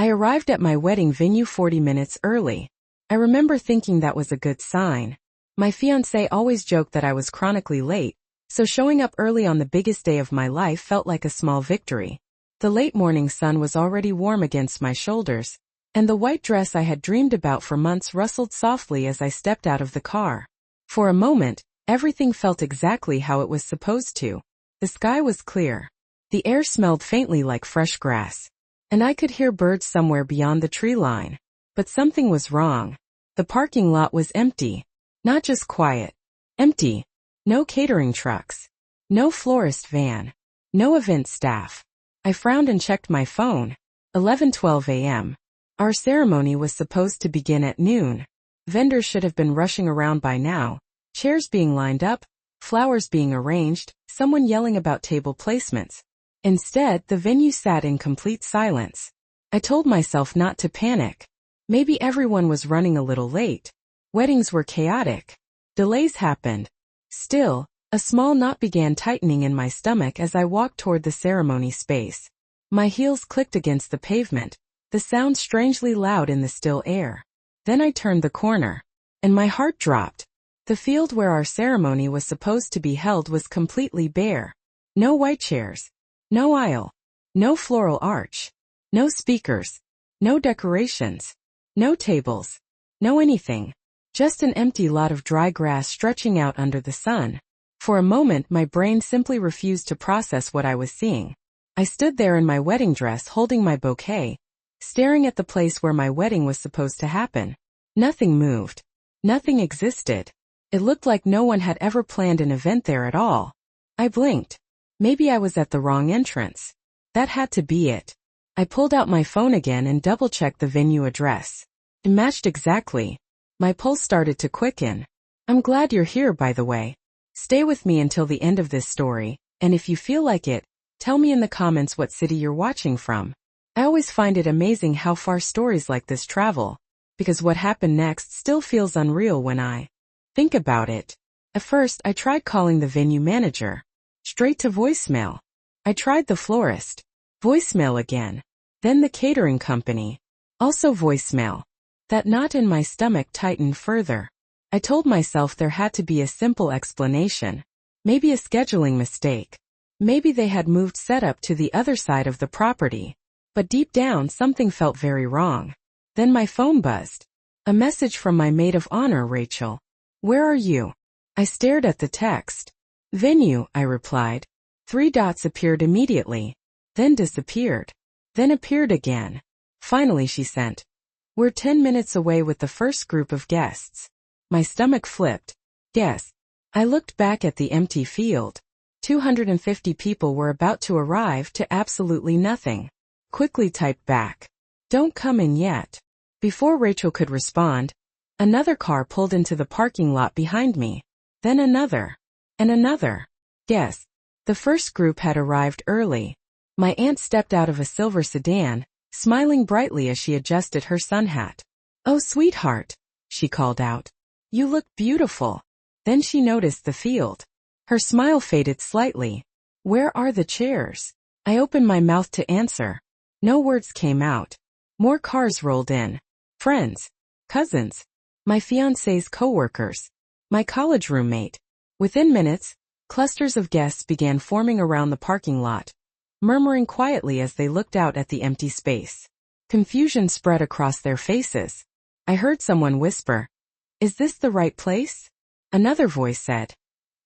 I arrived at my wedding venue 40 minutes early. I remember thinking that was a good sign. My fiancé always joked that I was chronically late, so showing up early on the biggest day of my life felt like a small victory. The late morning sun was already warm against my shoulders, and the white dress I had dreamed about for months rustled softly as I stepped out of the car. For a moment, everything felt exactly how it was supposed to. The sky was clear. The air smelled faintly like fresh grass, and I could hear birds somewhere beyond the tree line. But something was wrong. The parking lot was empty. Not just quiet. Empty. No catering trucks. No florist van. No event staff. I frowned and checked my phone. 11:12 a.m. Our ceremony was supposed to begin at noon. Vendors should have been rushing around by now. Chairs being lined up, flowers being arranged, someone yelling about table placements. Instead, the venue sat in complete silence. I told myself not to panic. Maybe everyone was running a little late. Weddings were chaotic. Delays happened. Still, a small knot began tightening in my stomach as I walked toward the ceremony space. My heels clicked against the pavement, the sound strangely loud in the still air. Then I turned the corner, and my heart dropped. The field where our ceremony was supposed to be held was completely bare. No white chairs. No aisle. No floral arch. No speakers. No decorations. No tables. No anything. Just an empty lot of dry grass stretching out under the sun. For a moment my brain simply refused to process what I was seeing. I stood there in my wedding dress holding my bouquet, staring at the place where my wedding was supposed to happen. Nothing moved. Nothing existed. It looked like no one had ever planned an event there at all. I blinked. Maybe I was at the wrong entrance. That had to be it. I pulled out my phone again and double-checked the venue address. It matched exactly. My pulse started to quicken. I'm glad you're here, by the way. Stay with me until the end of this story, and if you feel like it, tell me in the comments what city you're watching from. I always find it amazing how far stories like this travel, because what happened next still feels unreal when I think about it. At first, I tried calling the venue manager. Straight to voicemail. I tried the florist. Voicemail again. Then the catering company. Also voicemail. That knot in my stomach tightened further. I told myself there had to be a simple explanation. Maybe a scheduling mistake. Maybe they had moved setup to the other side of the property. But deep down something felt very wrong. Then my phone buzzed. A message from my maid of honor, Rachel. Where are you? I stared at the text. Venue, I replied. 3 dots appeared immediately. Then disappeared. Then appeared again. Finally she sent. We're 10 minutes away with the first group of guests. My stomach flipped. Yes. I looked back at the empty field. 250 people were about to arrive to absolutely nothing. Quickly typed back. Don't come in yet. Before Rachel could respond, another car pulled into the parking lot behind me. Then another. And another. Yes. The first group had arrived early. My aunt stepped out of a silver sedan, smiling brightly as she adjusted her sun hat. Oh, sweetheart, she called out. You look beautiful. Then she noticed the field. Her smile faded slightly. Where are the chairs? I opened my mouth to answer. No words came out. More cars rolled in. Friends. Cousins. My fiancé's coworkers. My college roommate. Within minutes, clusters of guests began forming around the parking lot, murmuring quietly as they looked out at the empty space. Confusion spread across their faces. I heard someone whisper, "Is this the right place?" Another voice said,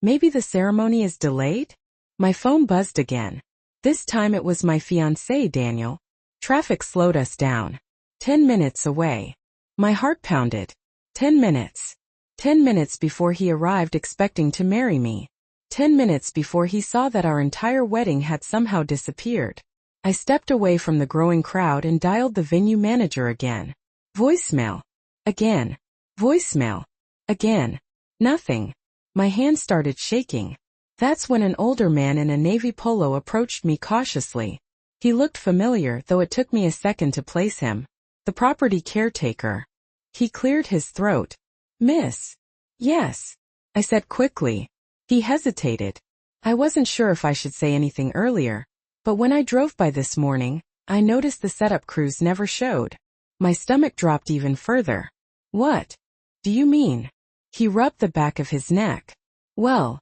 "Maybe the ceremony is delayed?" My phone buzzed again. This time it was my fiancé, Daniel. Traffic slowed us down. 10 minutes away. My heart pounded. 10 minutes. 10 minutes before he arrived expecting to marry me. 10 minutes before he saw that our entire wedding had somehow disappeared. I stepped away from the growing crowd and dialed the venue manager again. Voicemail. Again. Voicemail. Again. Nothing. My hand started shaking. That's when an older man in a navy polo approached me cautiously. He looked familiar, though it took me a second to place him. The property caretaker. He cleared his throat. Miss. Yes. I said quickly. He hesitated. I wasn't sure if I should say anything earlier, but when I drove by this morning, I noticed the setup crews never showed. My stomach dropped even further. What do you mean? He rubbed the back of his neck. Well,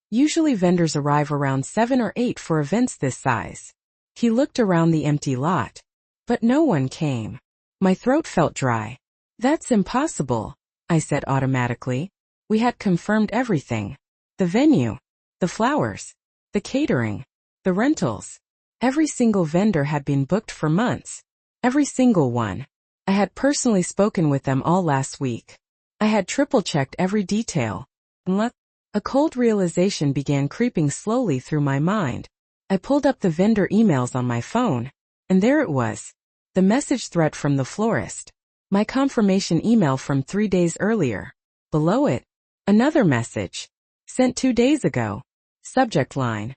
usually vendors arrive around 7 or 8 for events this size. He looked around the empty lot. But no one came. My throat felt dry. That's impossible, I said automatically. We had confirmed everything. The venue, the flowers, the catering, the rentals. Every single vendor had been booked for months. Every single one. I had personally spoken with them all last week. I had triple-checked every detail. A cold realization began creeping slowly through my mind. I pulled up the vendor emails on my phone, and there it was. The message thread from the florist. My confirmation email from 3 days earlier. Below it, another message. Sent 2 days ago. Subject line.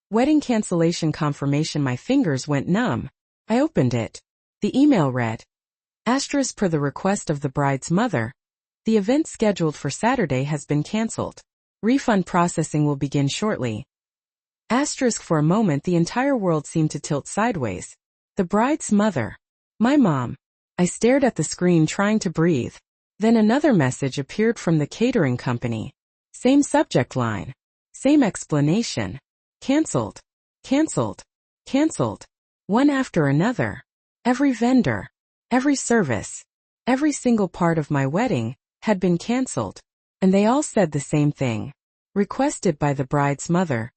Wedding cancellation confirmation. My fingers went numb. I opened it. The email read, Asterisk per the request of the bride's mother. The event scheduled for Saturday has been cancelled. Refund processing will begin shortly. Asterisk. For a moment the entire world seemed to tilt sideways. The bride's mother. My mom. I stared at the screen trying to breathe. Then another message appeared from the catering company. Same subject line. Same explanation. Cancelled. Cancelled. Cancelled. One after another. Every vendor. Every service. Every single part of my wedding had been cancelled. And they all said the same thing. Requested by the bride's mother.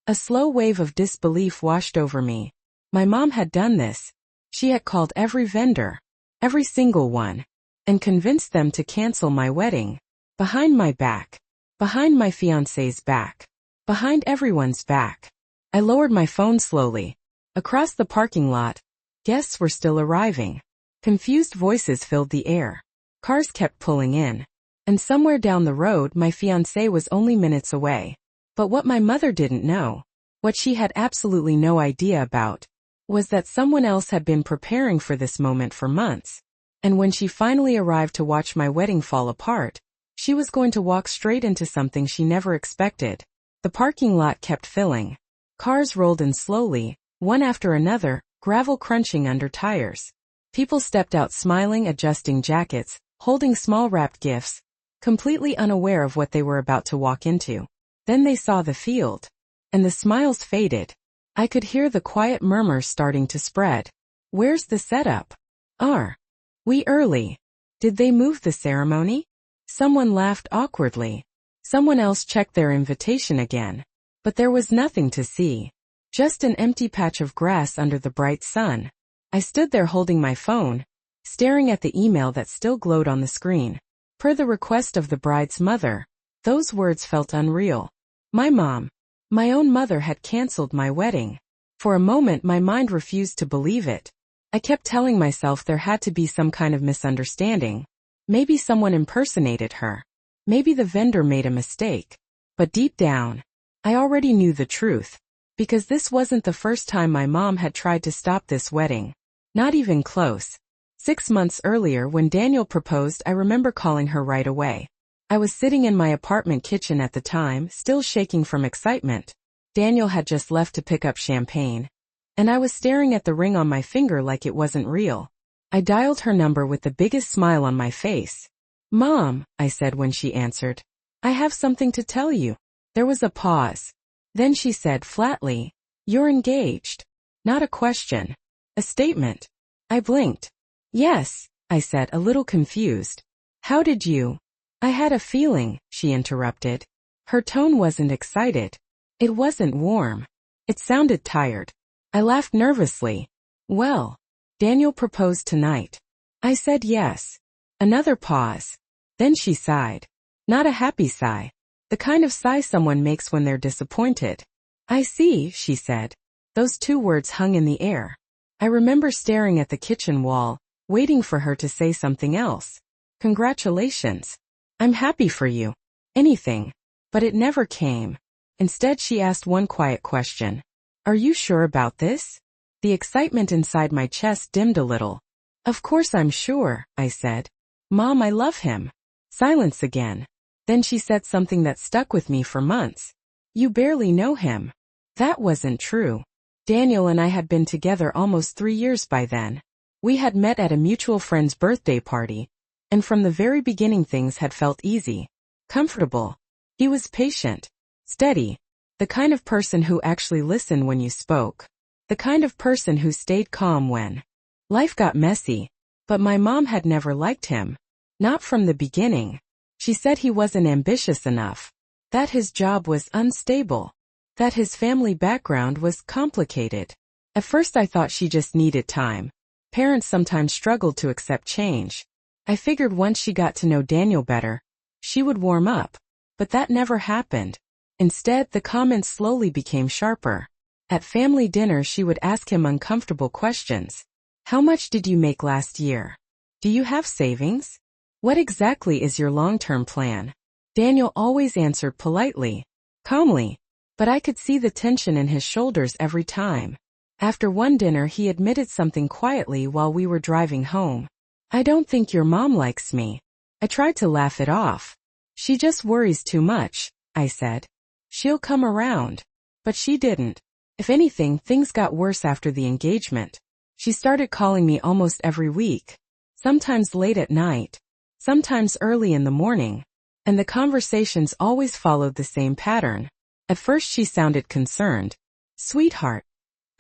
A slow wave of disbelief washed over me. My mom had done this. She had called every vendor. Every single one. And convinced them to cancel my wedding. Behind my back. Behind my fiancé's back. Behind everyone's back. I lowered my phone slowly. Across the parking lot, guests were still arriving. Confused voices filled the air. Cars kept pulling in. And somewhere down the road my fiancé was only minutes away. But what my mother didn't know, what she had absolutely no idea about, was that someone else had been preparing for this moment for months. And when she finally arrived to watch my wedding fall apart, she was going to walk straight into something she never expected. The parking lot kept filling. Cars rolled in slowly, one after another, gravel crunching under tires. People stepped out smiling, adjusting jackets, holding small wrapped gifts, completely unaware of what they were about to walk into. Then they saw the field. And the smiles faded. I could hear the quiet murmurs starting to spread. Where's the setup? Are we early? Did they move the ceremony? Someone laughed awkwardly. Someone else checked their invitation again. But there was nothing to see. Just an empty patch of grass under the bright sun. I stood there holding my phone, staring at the email that still glowed on the screen. Per the request of the bride's mother. Those words felt unreal. My mom, my own mother, had cancelled my wedding. For a moment my mind refused to believe it. I kept telling myself there had to be some kind of misunderstanding. Maybe someone impersonated her. Maybe the vendor made a mistake. But deep down, I already knew the truth. Because this wasn't the first time my mom had tried to stop this wedding. Not even close. 6 months earlier when Daniel proposed, I remember calling her right away. I was sitting in my apartment kitchen at the time, still shaking from excitement. Daniel had just left to pick up champagne. And I was staring at the ring on my finger like it wasn't real. I dialed her number with the biggest smile on my face. Mom, I said when she answered. I have something to tell you. There was a pause. Then she said flatly, you're engaged. Not a question. A statement. I blinked. Yes, I said, a little confused. How did you? I had a feeling, she interrupted. Her tone wasn't excited. It wasn't warm. It sounded tired. I laughed nervously. Well, Daniel proposed tonight. I said yes. Another pause. Then she sighed. Not a happy sigh. The kind of sigh someone makes when they're disappointed. I see, she said. Those 2 words hung in the air. I remember staring at the kitchen wall, waiting for her to say something else. Congratulations. I'm happy for you. Anything. But it never came. Instead she asked one quiet question. Are you sure about this? The excitement inside my chest dimmed a little. Of course I'm sure, I said. Mom, I love him. Silence again. Then she said something that stuck with me for months. You barely know him. That wasn't true. Daniel and I had been together almost 3 years by then. We had met at a mutual friend's birthday party, and from the very beginning things had felt easy, comfortable. He was patient, steady, the kind of person who actually listened when you spoke, the kind of person who stayed calm when life got messy. But my mom had never liked him. Not from the beginning. She said he wasn't ambitious enough, that his job was unstable, that his family background was complicated. At first I thought she just needed time. Parents sometimes struggled to accept change. I figured once she got to know Daniel better, she would warm up. But that never happened. Instead, the comments slowly became sharper. At family dinner she would ask him uncomfortable questions. How much did you make last year? Do you have savings? What exactly is your long-term plan? Daniel always answered politely, calmly, but I could see the tension in his shoulders every time. After one dinner he admitted something quietly while we were driving home. I don't think your mom likes me. I tried to laugh it off. She just worries too much, I said. She'll come around. But she didn't. If anything, things got worse after the engagement. She started calling me almost every week, sometimes late at night, sometimes early in the morning, and the conversations always followed the same pattern. At first she sounded concerned. Sweetheart,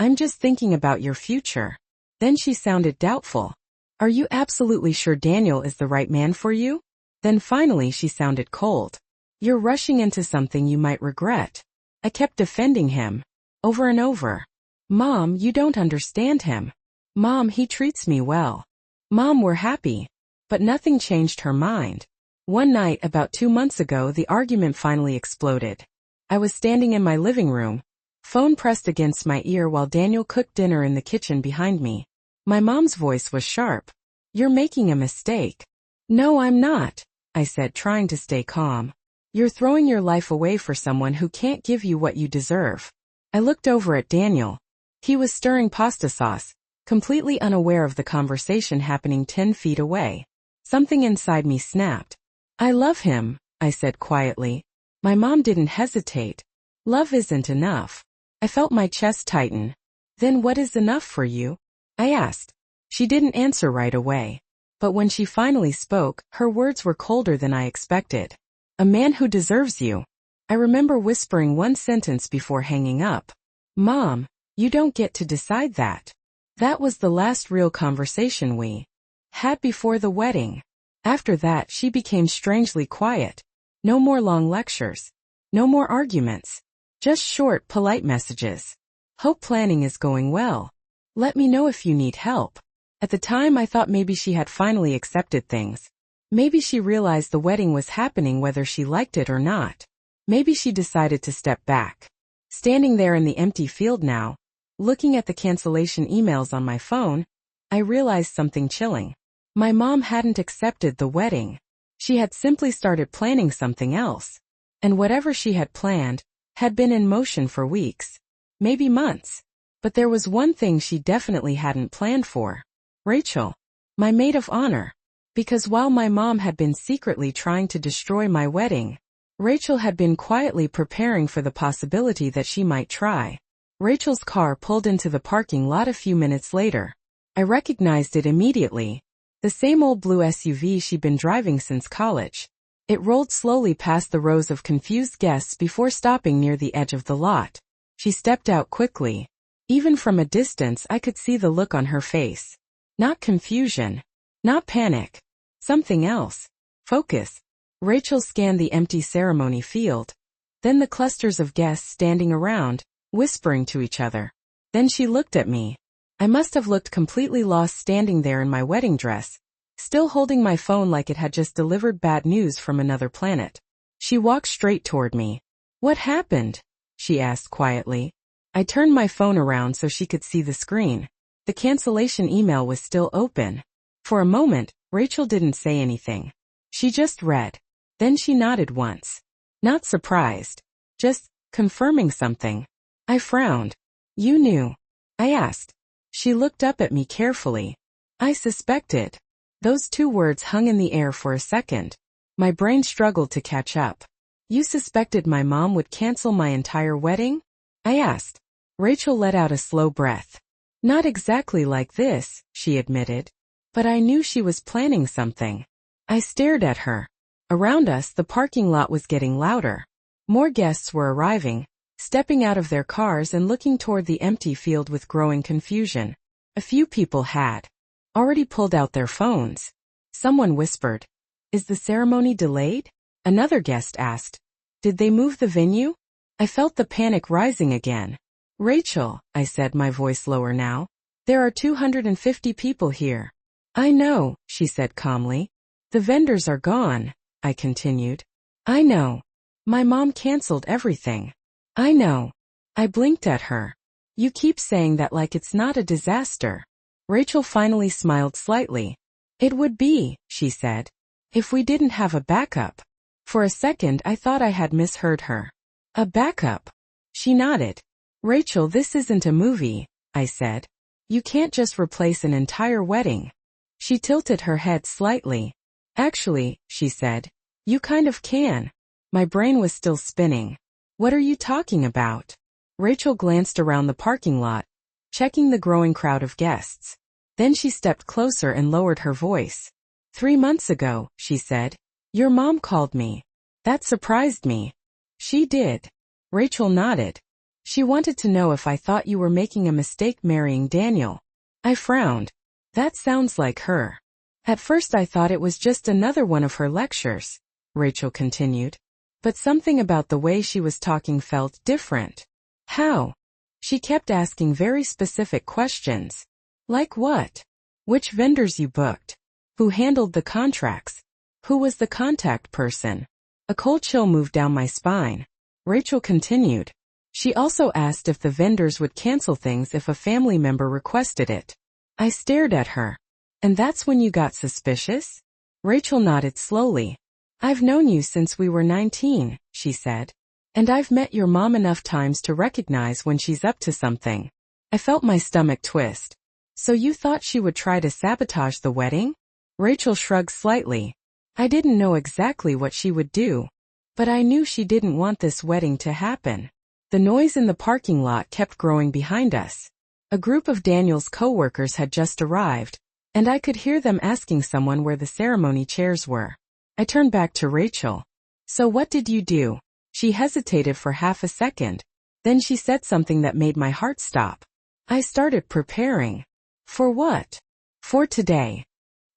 I'm just thinking about your future. Then she sounded doubtful. Are you absolutely sure Daniel is the right man for you? Then finally she sounded cold. You're rushing into something you might regret. I kept defending him, over and over. Mom, you don't understand him. Mom, he treats me well. Mom, we're happy. But nothing changed her mind. One night about 2 months ago the argument finally exploded. I was standing in my living room, phone pressed against my ear while Daniel cooked dinner in the kitchen behind me. My mom's voice was sharp. You're making a mistake. No, I'm not, I said, trying to stay calm. You're throwing your life away for someone who can't give you what you deserve. I looked over at Daniel. He was stirring pasta sauce, completely unaware of the conversation happening 10 feet away. Something inside me snapped. I love him, I said quietly. My mom didn't hesitate. Love isn't enough. I felt my chest tighten. Then what is enough for you? I asked. She didn't answer right away. But when she finally spoke, her words were colder than I expected. A man who deserves you. I remember whispering one sentence before hanging up. Mom, you don't get to decide that. That was the last real conversation we had before the wedding. After that she became strangely quiet. No more long lectures. No more arguments. Just short, polite messages. Hope planning is going well. Let me know if you need help. At the time I thought maybe she had finally accepted things. Maybe she realized the wedding was happening whether she liked it or not. Maybe she decided to step back. Standing there in the empty field now, looking at the cancellation emails on my phone, I realized something chilling. My mom hadn't accepted the wedding. She had simply started planning something else. And whatever she had planned had been in motion for weeks, maybe months. But there was one thing she definitely hadn't planned for. Rachel, my maid of honor. Because while my mom had been secretly trying to destroy my wedding, Rachel had been quietly preparing for the possibility that she might try. Rachel's car pulled into the parking lot a few minutes later. I recognized it immediately. The same old blue SUV she'd been driving since college. It rolled slowly past the rows of confused guests before stopping near the edge of the lot. She stepped out quickly. Even from a distance I could see the look on her face. Not confusion. Not panic. Something else. Focus. Rachel scanned the empty ceremony field. Then the clusters of guests standing around, whispering to each other. Then she looked at me. I must have looked completely lost standing there in my wedding dress, still holding my phone like it had just delivered bad news from another planet. She walked straight toward me. What happened? She asked quietly. I turned my phone around so she could see the screen. The cancellation email was still open. For a moment, Rachel didn't say anything. She just read. Then she nodded once. Not surprised. Just confirming something. I frowned. You knew? I asked. She looked up at me carefully. I suspected. Those two words hung in the air for a second. My brain struggled to catch up. You suspected my mom would cancel my entire wedding? I asked. Rachel let out a slow breath. Not exactly like this, she admitted. But I knew she was planning something. I stared at her. Around us, the parking lot was getting louder. More guests were arriving, stepping out of their cars and looking toward the empty field with growing confusion. A few people had already pulled out their phones. Someone whispered, "Is the ceremony delayed?" Another guest asked, "Did they move the venue?" I felt the panic rising again. "Rachel," I said, my voice lower now, "there are 250 people here." "I know," she said calmly. "The vendors are gone," I continued. "I know. My mom canceled everything." "I know." I blinked at her. "You keep saying that like it's not a disaster." Rachel finally smiled slightly. "It would be," she said, "if we didn't have a backup." For a second I thought I had misheard her. "A backup?" She nodded. "Rachel, this isn't a movie," I said. "You can't just replace an entire wedding." She tilted her head slightly. "Actually," she said, "you kind of can." My brain was still spinning. "What are you talking about?" Rachel glanced around the parking lot, checking the growing crowd of guests. Then she stepped closer and lowered her voice. 3 months ago," she said, "your mom called me. That surprised me." "She did." Rachel nodded. "She wanted to know if I thought you were making a mistake marrying Daniel." I frowned. "That sounds like her." "At first I thought it was just another one of her lectures," Rachel continued. "But something about the way she was talking felt different." "How?" "She kept asking very specific questions." "Like what?" "Which vendors you booked? Who handled the contracts? Who was the contact person?" A cold chill moved down my spine. Rachel continued. "She also asked if the vendors would cancel things if a family member requested it." I stared at her. "And that's when you got suspicious?" Rachel nodded slowly. "I've known you since we were 19, she said. "And I've met your mom enough times to recognize when she's up to something." I felt my stomach twist. "So you thought she would try to sabotage the wedding?" Rachel shrugged slightly. "I didn't know exactly what she would do. But I knew she didn't want this wedding to happen." The noise in the parking lot kept growing behind us. A group of Daniel's co-workers had just arrived, and I could hear them asking someone where the ceremony chairs were. I turned back to Rachel. "So what did you do?" She hesitated for half a second. Then she said something that made my heart stop. "I started preparing." "For what?" "For today."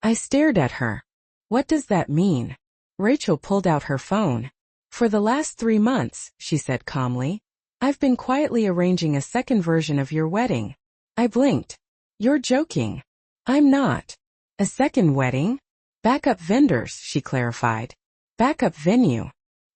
I stared at her. "What does that mean?" Rachel pulled out her phone. "For the last 3 months," she said calmly, "I've been quietly arranging a second version of your wedding." I blinked. "You're joking." "I'm not." "A second wedding?" "Backup vendors," she clarified. "Backup venue.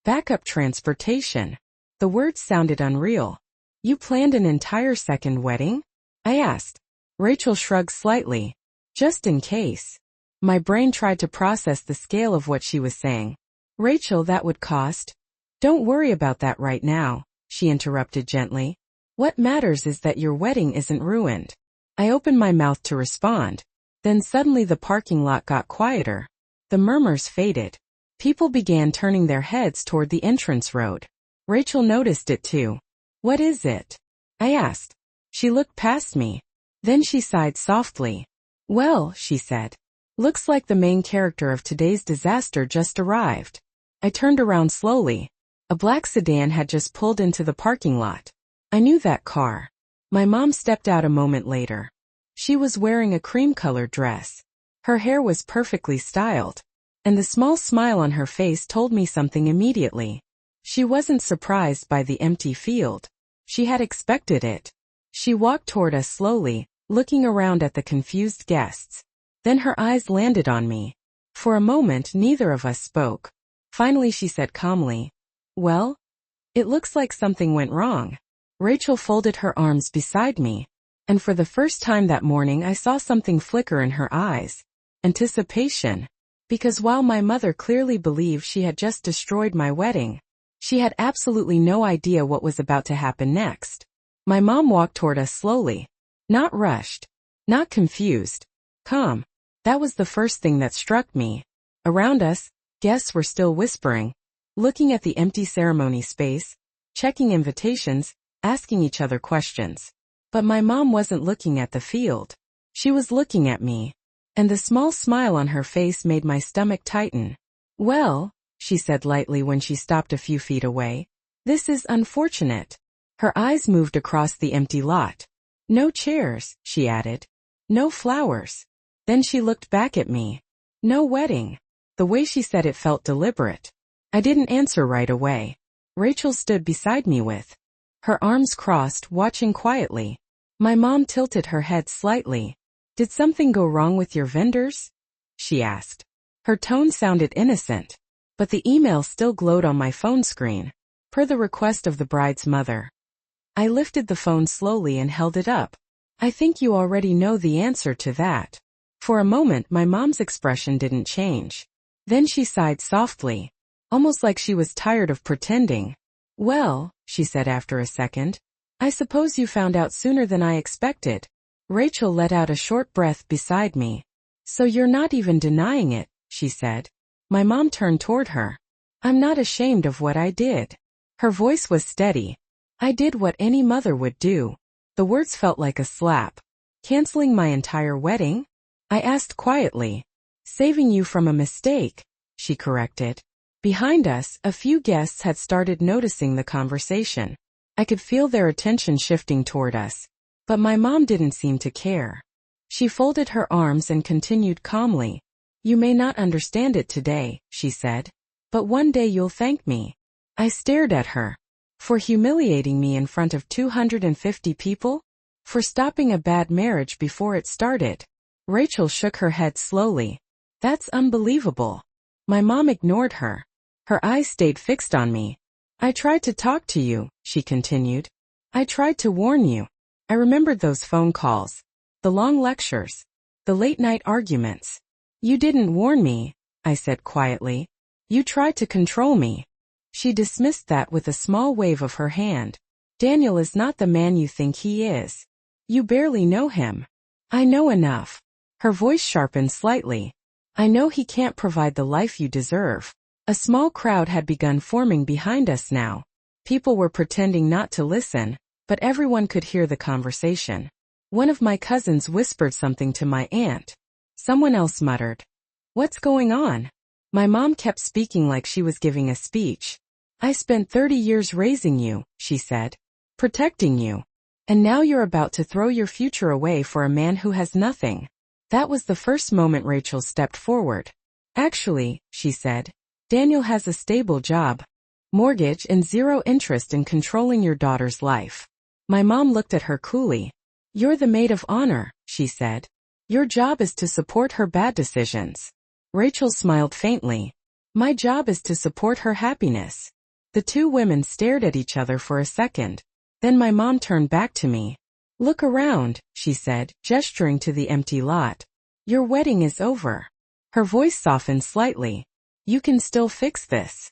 Backup transportation." The words sounded unreal. "You planned an entire second wedding?" I asked. Rachel shrugged slightly. "Just in case." My brain tried to process the scale of what she was saying. "Rachel, that would cost." "Don't worry about that right now," she interrupted gently. "What matters is that your wedding isn't ruined." I opened my mouth to respond. Then suddenly the parking lot got quieter. The murmurs faded. People began turning their heads toward the entrance road. Rachel noticed it too. "What is it?" I asked. She looked past me. Then she sighed softly. "Well," she said, "looks like the main character of today's disaster just arrived." I turned around slowly. A black sedan had just pulled into the parking lot. I knew that car. My mom stepped out a moment later. She was wearing a cream-colored dress. Her hair was perfectly styled, and the small smile on her face told me something immediately. She wasn't surprised by the empty field. She had expected it. She walked toward us slowly, looking around at the confused guests. Then her eyes landed on me. For a moment neither of us spoke. Finally she said calmly, "Well, it looks like something went wrong." Rachel folded her arms beside me, and for the first time that morning I saw something flicker in her eyes. Anticipation. Because while my mother clearly believed she had just destroyed my wedding, she had absolutely no idea what was about to happen next. My mom walked toward us slowly. Not rushed. Not confused. Calm. That was the first thing that struck me. Around us, guests were still whispering, looking at the empty ceremony space, checking invitations, asking each other questions. But my mom wasn't looking at the field. She was looking at me. And the small smile on her face made my stomach tighten. "Well," she said lightly when she stopped a few feet away, "this is unfortunate." Her eyes moved across the empty lot. "No chairs," she added. "No flowers." Then she looked back at me. "No wedding." The way she said it felt deliberate. I didn't answer right away. Rachel stood beside me with her arms crossed, watching quietly. My mom tilted her head slightly. "Did something go wrong with your vendors?" she asked. Her tone sounded innocent. But the email still glowed on my phone screen. Per the request of the bride's mother. I lifted the phone slowly and held it up. "I think you already know the answer to that." For a moment my mom's expression didn't change. Then she sighed softly, almost like she was tired of pretending. "Well," she said after a second, "I suppose you found out sooner than I expected." Rachel let out a short breath beside me. "So you're not even denying it," she said. My mom turned toward her. "I'm not ashamed of what I did." Her voice was steady. "I did what any mother would do." The words felt like a slap. "Canceling my entire wedding?" I asked quietly. "Saving you from a mistake," she corrected. Behind us, a few guests had started noticing the conversation. I could feel their attention shifting toward us. But my mom didn't seem to care. She folded her arms and continued calmly. "You may not understand it today," she said. "But one day you'll thank me." I stared at her. For humiliating me in front of 250 people? For stopping a bad marriage before it started? Rachel shook her head slowly. "That's unbelievable." My mom ignored her. Her eyes stayed fixed on me. "I tried to talk to you," she continued. "I tried to warn you." I remembered those phone calls. The long lectures. The late-night arguments. "You didn't warn me," I said quietly. "You tried to control me." She dismissed that with a small wave of her hand. "Daniel is not the man you think he is. You barely know him." "I know enough." Her voice sharpened slightly. "I know he can't provide the life you deserve." A small crowd had begun forming behind us now. People were pretending not to listen, but everyone could hear the conversation. One of my cousins whispered something to my aunt. Someone else muttered, "What's going on?" My mom kept speaking like she was giving a speech. "I spent 30 years raising you," she said, "protecting you. And now you're about to throw your future away for a man who has nothing." That was the first moment Rachel stepped forward. "Actually," she said, "Daniel has a stable job, mortgage and zero interest in controlling your daughter's life." My mom looked at her coolly. "You're the maid of honor," she said. "Your job is to support her bad decisions." Rachel smiled faintly. "My job is to support her happiness." The two women stared at each other for a second. Then my mom turned back to me. "Look around," she said, gesturing to the empty lot. "Your wedding is over." Her voice softened slightly. "You can still fix this."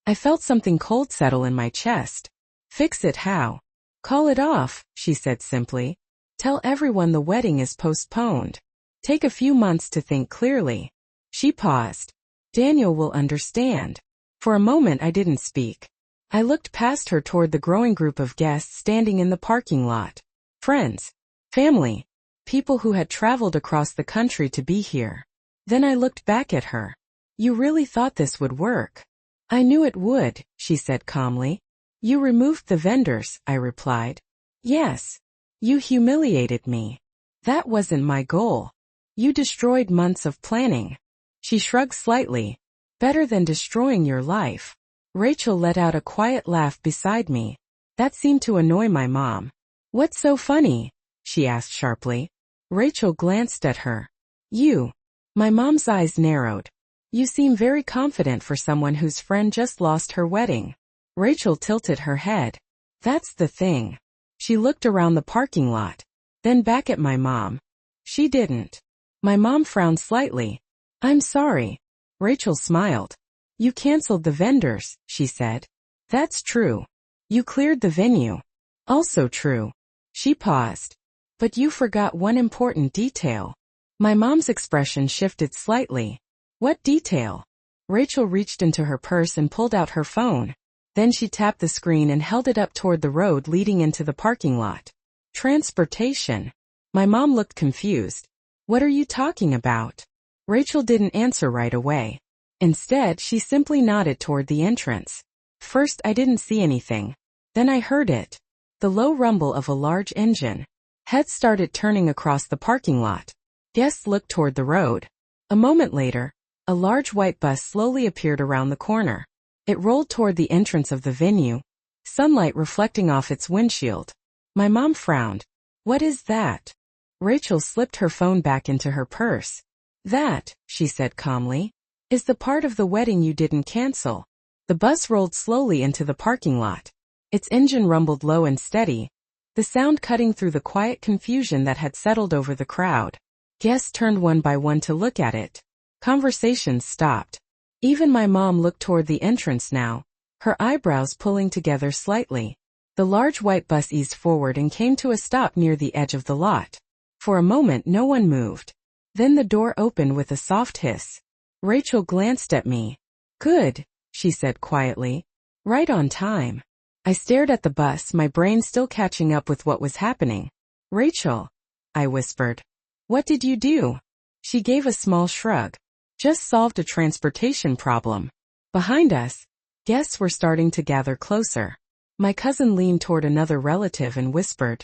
I felt something cold settle in my chest. "Fix it how?" "Call it off," she said simply. "Tell everyone the wedding is postponed. Take a few months to think clearly." She paused. "Daniel will understand." For a moment I didn't speak. I looked past her toward the growing group of guests standing in the parking lot. Friends, family, people who had traveled across the country to be here. Then I looked back at her. "You really thought this would work?" "I knew it would," she said calmly. "You removed the vendors," I replied. "Yes. You humiliated me. That wasn't my goal. You destroyed months of planning." She shrugged slightly. "Better than destroying your life." Rachel let out a quiet laugh beside me. That seemed to annoy my mom. "What's so funny?" she asked sharply. Rachel glanced at her. "You." My mom's eyes narrowed. "You seem very confident for someone whose friend just lost her wedding." Rachel tilted her head. "That's the thing." She looked around the parking lot, then back at my mom. "She didn't." My mom frowned slightly. "I'm sorry." Rachel smiled. "You canceled the vendors," she said. "That's true. You cleared the venue." "Also true." She paused. "But you forgot one important detail." My mom's expression shifted slightly. "What detail?" Rachel reached into her purse and pulled out her phone. Then she tapped the screen and held it up toward the road leading into the parking lot. Transportation. My mom looked confused. What are you talking about? Rachel didn't answer right away. Instead, she simply nodded toward the entrance. First, I didn't see anything. Then I heard it. The low rumble of a large engine. Heads started turning across the parking lot. Guests looked toward the road. A moment later, a large white bus slowly appeared around the corner. It rolled toward the entrance of the venue, sunlight reflecting off its windshield. My mom frowned. What is that? Rachel slipped her phone back into her purse. That, she said calmly, is the part of the wedding you didn't cancel. The bus rolled slowly into the parking lot. Its engine rumbled low and steady, the sound cutting through the quiet confusion that had settled over the crowd. Guests turned one by one to look at it. Conversations stopped. Even my mom looked toward the entrance now, her eyebrows pulling together slightly. The large white bus eased forward and came to a stop near the edge of the lot. For a moment no one moved. Then the door opened with a soft hiss. Rachel glanced at me. Good, she said quietly. Right on time. I stared at the bus, my brain still catching up with what was happening. Rachel, I whispered. What did you do? She gave a small shrug. Just solved a transportation problem. Behind us, guests were starting to gather closer. My cousin leaned toward another relative and whispered,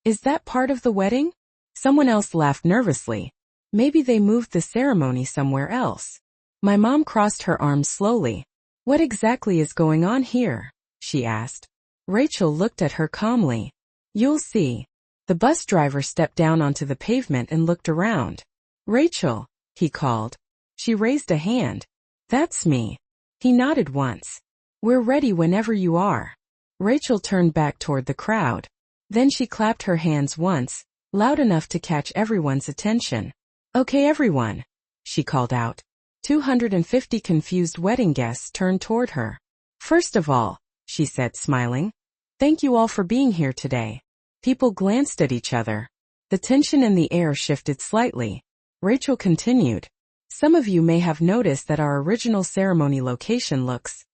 Is that part of the wedding? Someone else laughed nervously. Maybe they moved the ceremony somewhere else. My mom crossed her arms slowly. What exactly is going on here? She asked. Rachel looked at her calmly. You'll see. The bus driver stepped down onto the pavement and looked around. Rachel, he called. She raised a hand. That's me. He nodded once. We're ready whenever you are. Rachel turned back toward the crowd. Then she clapped her hands once, loud enough to catch everyone's attention. Okay everyone, she called out. 250 confused wedding guests turned toward her. First of all, she said smiling, thank you all for being here today. People glanced at each other. The tension in the air shifted slightly. Rachel continued. Some of you may have noticed that our original ceremony location looks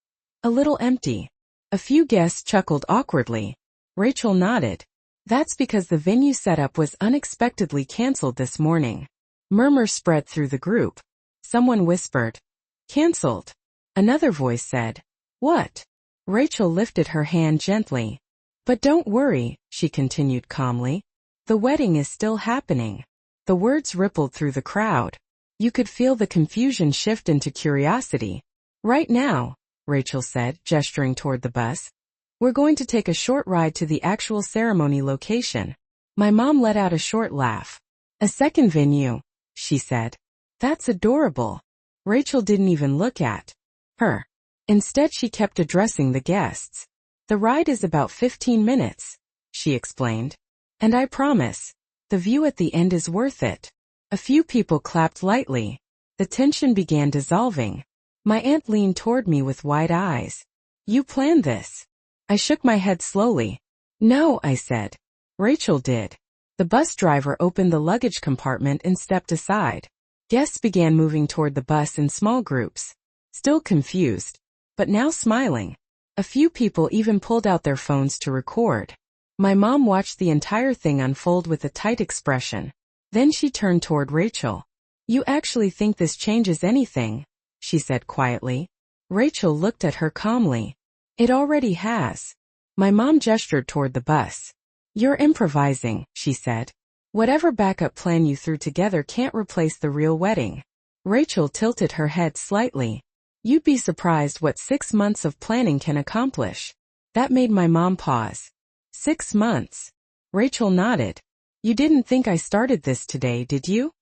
a little empty. A few guests chuckled awkwardly. Rachel nodded. That's because the venue setup was unexpectedly canceled this morning. Murmurs spread through the group. Someone whispered, Canceled. Another voice said, What? Rachel lifted her hand gently. But don't worry, she continued calmly. The wedding is still happening. The words rippled through the crowd. You could feel the confusion shift into curiosity. Right now, Rachel said, gesturing toward the bus. We're going to take a short ride to the actual ceremony location. My mom let out a short laugh. A second venue, she said. That's adorable. Rachel didn't even look at her. Instead she kept addressing the guests. The ride is about 15 minutes, she explained. And I promise, the view at the end is worth it. A few people clapped lightly. The tension began dissolving. My aunt leaned toward me with wide eyes. You planned this? I shook my head slowly. No, I said. Rachel did. The bus driver opened the luggage compartment and stepped aside. Guests began moving toward the bus in small groups. Still confused, but now smiling. A few people even pulled out their phones to record. My mom watched the entire thing unfold with a tight expression. Then she turned toward Rachel. You actually think this changes anything? She said quietly. Rachel looked at her calmly. It already has. My mom gestured toward the bus. You're improvising, she said. Whatever backup plan you threw together can't replace the real wedding. Rachel tilted her head slightly. You'd be surprised what 6 months of planning can accomplish. That made my mom pause. 6 months. Rachel nodded. You didn't think I started this today, did you?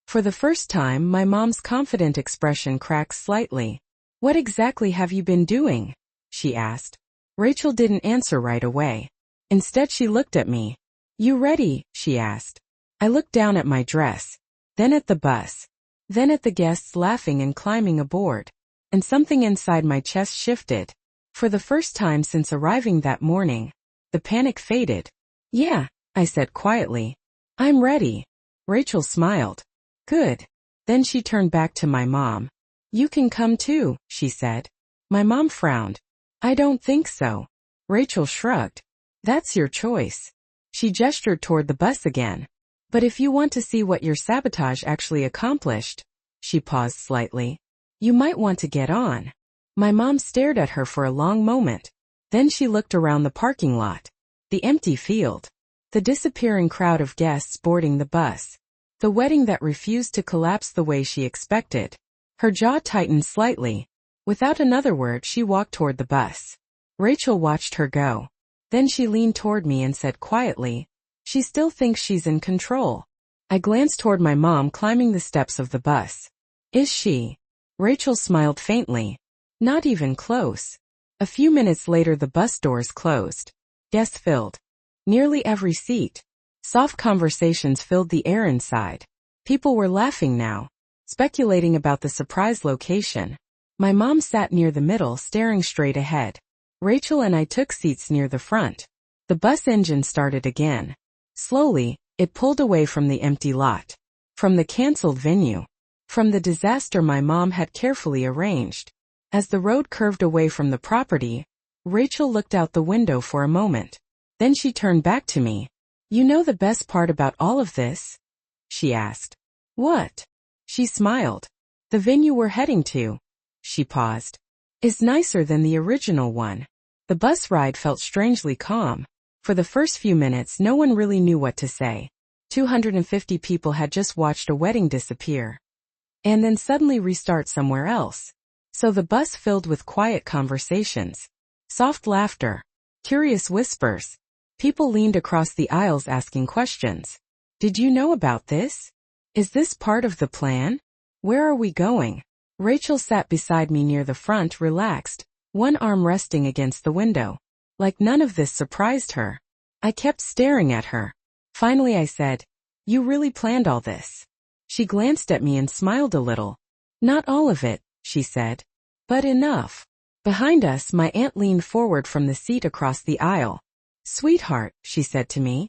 For the first time, my mom's confident expression cracked slightly. What exactly have you been doing? She asked. Rachel didn't answer right away. Instead she looked at me. You ready? She asked. I looked down at my dress, then at the bus, then at the guests laughing and climbing aboard. And something inside my chest shifted. For the first time since arriving that morning, the panic faded. Yeah, I said quietly. I'm ready. Rachel smiled. Good. Then she turned back to my mom. You can come too, she said. My mom frowned. I don't think so. Rachel shrugged. That's your choice. She gestured toward the bus again. But if you want to see what your sabotage actually accomplished, she paused slightly, you might want to get on. My mom stared at her for a long moment. Then she looked around the parking lot. The empty field. The disappearing crowd of guests boarding the bus. The wedding that refused to collapse the way she expected. Her jaw tightened slightly. Without another word, she walked toward the bus. Rachel watched her go. Then she leaned toward me and said quietly, she still thinks she's in control. I glanced toward my mom climbing the steps of the bus. Is she? Rachel smiled faintly. Not even close. A few minutes later the bus doors closed. Guests filled nearly every seat. Soft conversations filled the air inside. People were laughing now, speculating about the surprise location. My mom sat near the middle, staring straight ahead. Rachel and I took seats near the front. The bus engine started again. Slowly, it pulled away from the empty lot. From the canceled venue. From the disaster my mom had carefully arranged. As the road curved away from the property, Rachel looked out the window for a moment. Then she turned back to me. You know the best part about all of this? She asked. What? She smiled. The venue we're heading to. She paused. Is nicer than the original one. The bus ride felt strangely calm. For the first few minutes no one really knew what to say. 250 people had just watched a wedding disappear. And then suddenly restart somewhere else. So the bus filled with quiet conversations. Soft laughter. Curious whispers. People leaned across the aisles asking questions. Did you know about this? Is this part of the plan? Where are we going? Rachel sat beside me near the front, relaxed, one arm resting against the window. Like none of this surprised her. I kept staring at her. Finally I said, you really planned all this? She glanced at me and smiled a little. Not all of it, she said. But enough. Behind us my aunt leaned forward from the seat across the aisle. Sweetheart, she said to me.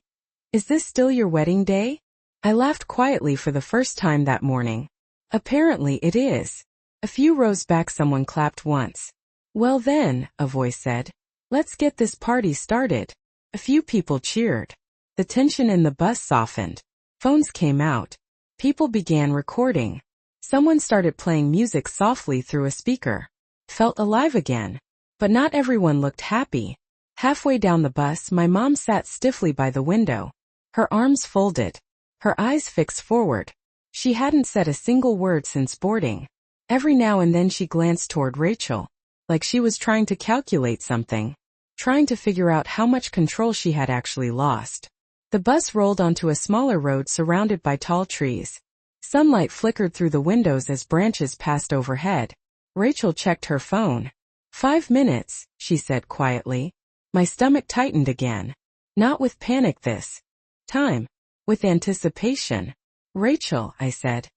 Is this still your wedding day? I laughed quietly for the first time that morning. Apparently it is. A few rows back someone clapped once. Well then, a voice said. Let's get this party started. A few people cheered. The tension in the bus softened. Phones came out. People began recording. Someone started playing music softly through a speaker. Felt alive again. But not everyone looked happy. Halfway down the bus my mom sat stiffly by the window. Her arms folded. Her eyes fixed forward. She hadn't said a single word since boarding. Every now and then she glanced toward Rachel. Like she was trying to calculate something. Trying to figure out how much control she had actually lost. The bus rolled onto a smaller road surrounded by tall trees. Sunlight flickered through the windows as branches passed overhead. Rachel checked her phone. 5 minutes, she said quietly. My stomach tightened again. Not with panic this time. With anticipation. Rachel, I said.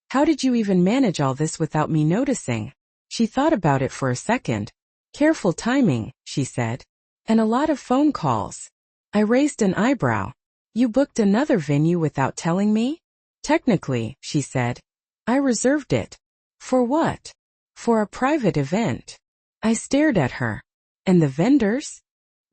How did you even manage all this without me noticing? She thought about it for a second. Careful timing, she said. And a lot of phone calls. I raised an eyebrow. You booked another venue without telling me? Technically, she said. I reserved it. For what? For a private event. I stared at her. And the vendors?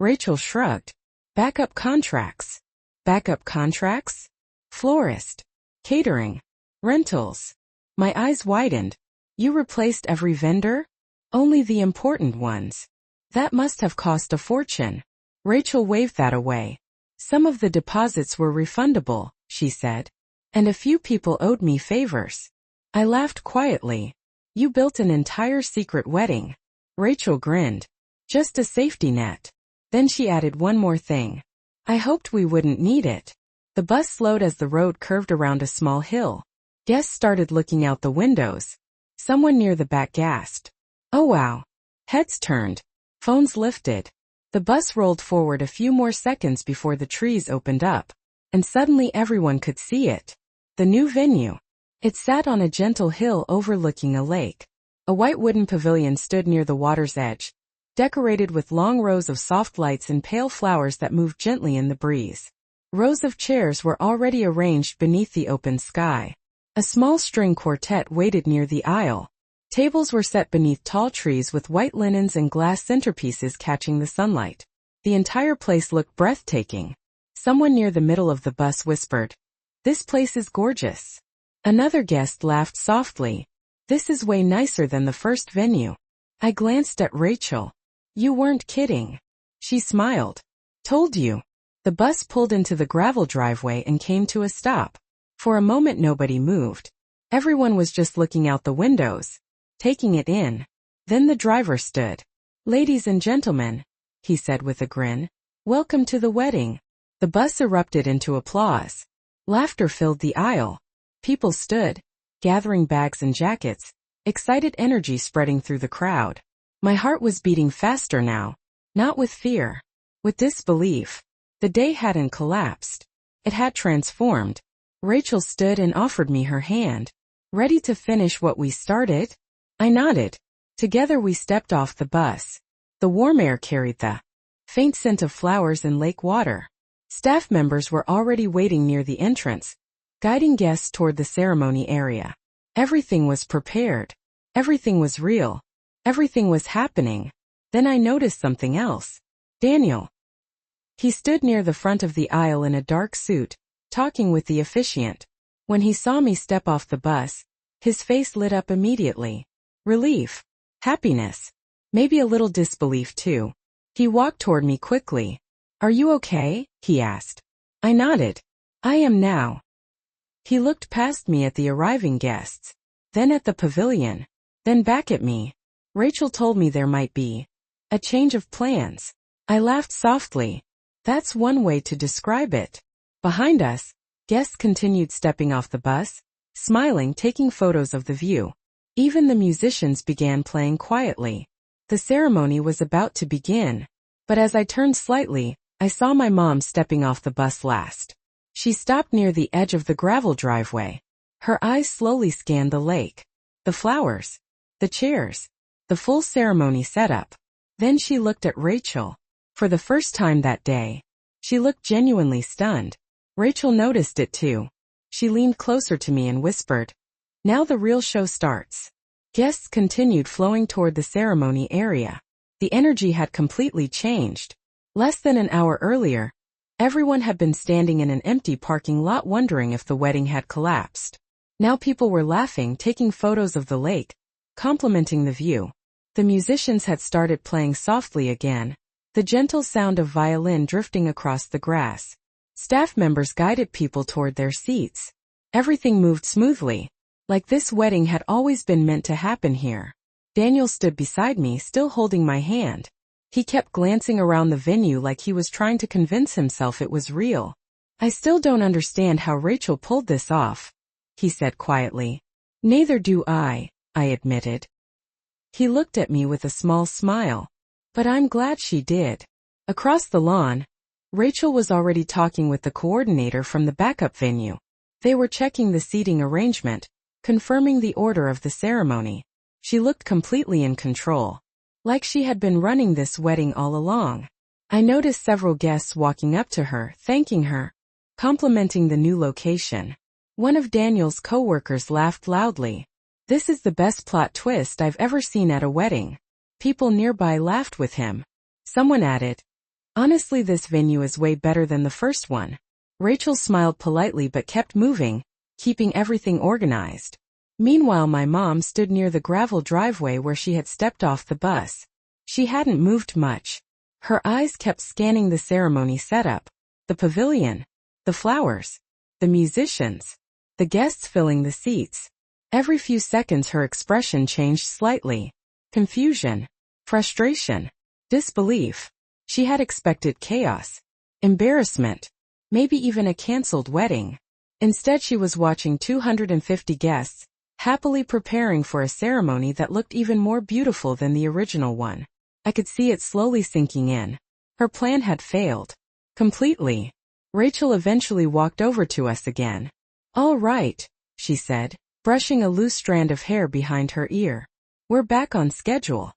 Rachel shrugged. Backup contracts. Backup contracts? Florist. Catering. Rentals. My eyes widened. You replaced every vendor? Only the important ones. That must have cost a fortune. Rachel waved that away. Some of the deposits were refundable, she said. And a few people owed me favors. I laughed quietly. You built an entire secret wedding. Rachel grinned. Just a safety net. Then she added one more thing. I hoped we wouldn't need it. The bus slowed as the road curved around a small hill. Guests started looking out the windows. Someone near the back gasped. Oh wow. Heads turned. Phones lifted. The bus rolled forward a few more seconds before the trees opened up. And suddenly everyone could see it. The new venue. It sat on a gentle hill overlooking a lake. A white wooden pavilion stood near the water's edge, decorated with long rows of soft lights and pale flowers that moved gently in the breeze. Rows of chairs were already arranged beneath the open sky. A small string quartet waited near the aisle. Tables were set beneath tall trees with white linens and glass centerpieces catching the sunlight. The entire place looked breathtaking. Someone near the middle of the bus whispered, "This place is gorgeous." Another guest laughed softly. "This is way nicer than the first venue." I glanced at Rachel. "You weren't kidding." She smiled. "Told you." The bus pulled into the gravel driveway and came to a stop. For a moment nobody moved. Everyone was just looking out the windows, taking it in. Then the driver stood. "Ladies and gentlemen," he said with a grin, "welcome to the wedding." The bus erupted into applause. Laughter filled the aisle. People stood, gathering bags and jackets, excited energy spreading through the crowd. My heart was beating faster now, not with fear, with disbelief. The day hadn't collapsed. It had transformed. Rachel stood and offered me her hand. "Ready to finish what we started?" I nodded. Together we stepped off the bus. The warm air carried the faint scent of flowers and lake water. Staff members were already waiting near the entrance, guiding guests toward the ceremony area. Everything was prepared. Everything was real. Everything was happening. Then I noticed something else. Daniel. He stood near the front of the aisle in a dark suit, talking with the officiant. When he saw me step off the bus, his face lit up immediately. Relief. Happiness. Maybe a little disbelief too. He walked toward me quickly. "Are you okay?" he asked. I nodded. "I am now." He looked past me at the arriving guests, then at the pavilion, then back at me. Rachel told me there might be a change of plans. I laughed softly. That's one way to describe it. Behind us, guests continued stepping off the bus, smiling, taking photos of the view. Even the musicians began playing quietly. The ceremony was about to begin. But as I turned slightly, I saw my mom stepping off the bus last. She stopped near the edge of the gravel driveway. Her eyes slowly scanned the lake, the flowers, the chairs, the full ceremony setup. Then she looked at Rachel. For the first time that day, she looked genuinely stunned. Rachel noticed it too. She leaned closer to me and whispered, "Now the real show starts." Guests continued flowing toward the ceremony area. The energy had completely changed. Less than an hour earlier, everyone had been standing in an empty parking lot wondering if the wedding had collapsed. Now people were laughing, taking photos of the lake, complimenting the view. The musicians had started playing softly again, the gentle sound of violin drifting across the grass. Staff members guided people toward their seats. Everything moved smoothly, like this wedding had always been meant to happen here. Daniel stood beside me, still holding my hand. He kept glancing around the venue like he was trying to convince himself it was real. "I still don't understand how Rachel pulled this off," he said quietly. "Neither do I admitted. He looked at me with a small smile. "But I'm glad she did." Across the lawn, Rachel was already talking with the coordinator from the backup venue. They were checking the seating arrangement, confirming the order of the ceremony. She looked completely in control, like she had been running this wedding all along. I noticed several guests walking up to her, thanking her, complimenting the new location. One of Daniel's co-workers laughed loudly. "This is the best plot twist I've ever seen at a wedding." People nearby laughed with him. Someone added, "Honestly, this venue is way better than the first one." Rachel smiled politely but kept moving, keeping everything organized. Meanwhile, my mom stood near the gravel driveway where she had stepped off the bus. She hadn't moved much. Her eyes kept scanning the ceremony setup, the pavilion, the flowers, the musicians, the guests filling the seats. Every few seconds her expression changed slightly. Confusion, frustration, disbelief. She had expected chaos, embarrassment, maybe even a canceled wedding. Instead, she was watching 250 guests, happily preparing for a ceremony that looked even more beautiful than the original one. I could see it slowly sinking in. Her plan had failed. Completely. Rachel eventually walked over to us again. "All right," she said, brushing a loose strand of hair behind her ear. "We're back on schedule."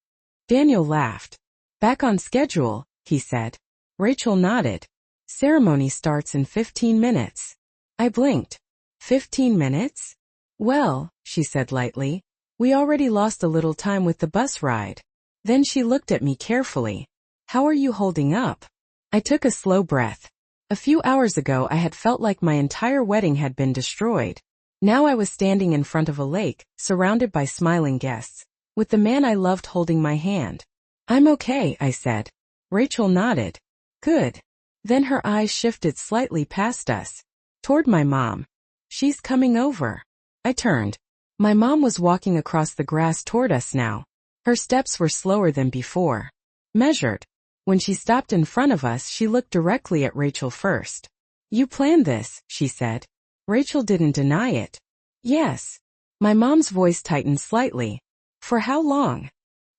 Daniel laughed. "Back on schedule," he said. Rachel nodded. "Ceremony starts in 15 minutes. I blinked. 15 minutes? "Well," she said lightly, We already lost a little time with the bus ride. Then she looked at me carefully. How are you holding up? I took a slow breath. A few hours ago I had felt like my entire wedding had been destroyed. Now I was standing in front of a lake, surrounded by smiling guests, with the man I loved holding my hand. I'm okay, I said. Rachel nodded. Good. Then her eyes shifted slightly past us, toward my mom. She's coming over. I turned. My mom was walking across the grass toward us now. Her steps were slower than before. Measured. When she stopped in front of us, she looked directly at Rachel first. You planned this, she said. Rachel didn't deny it. Yes. My mom's voice tightened slightly. For how long?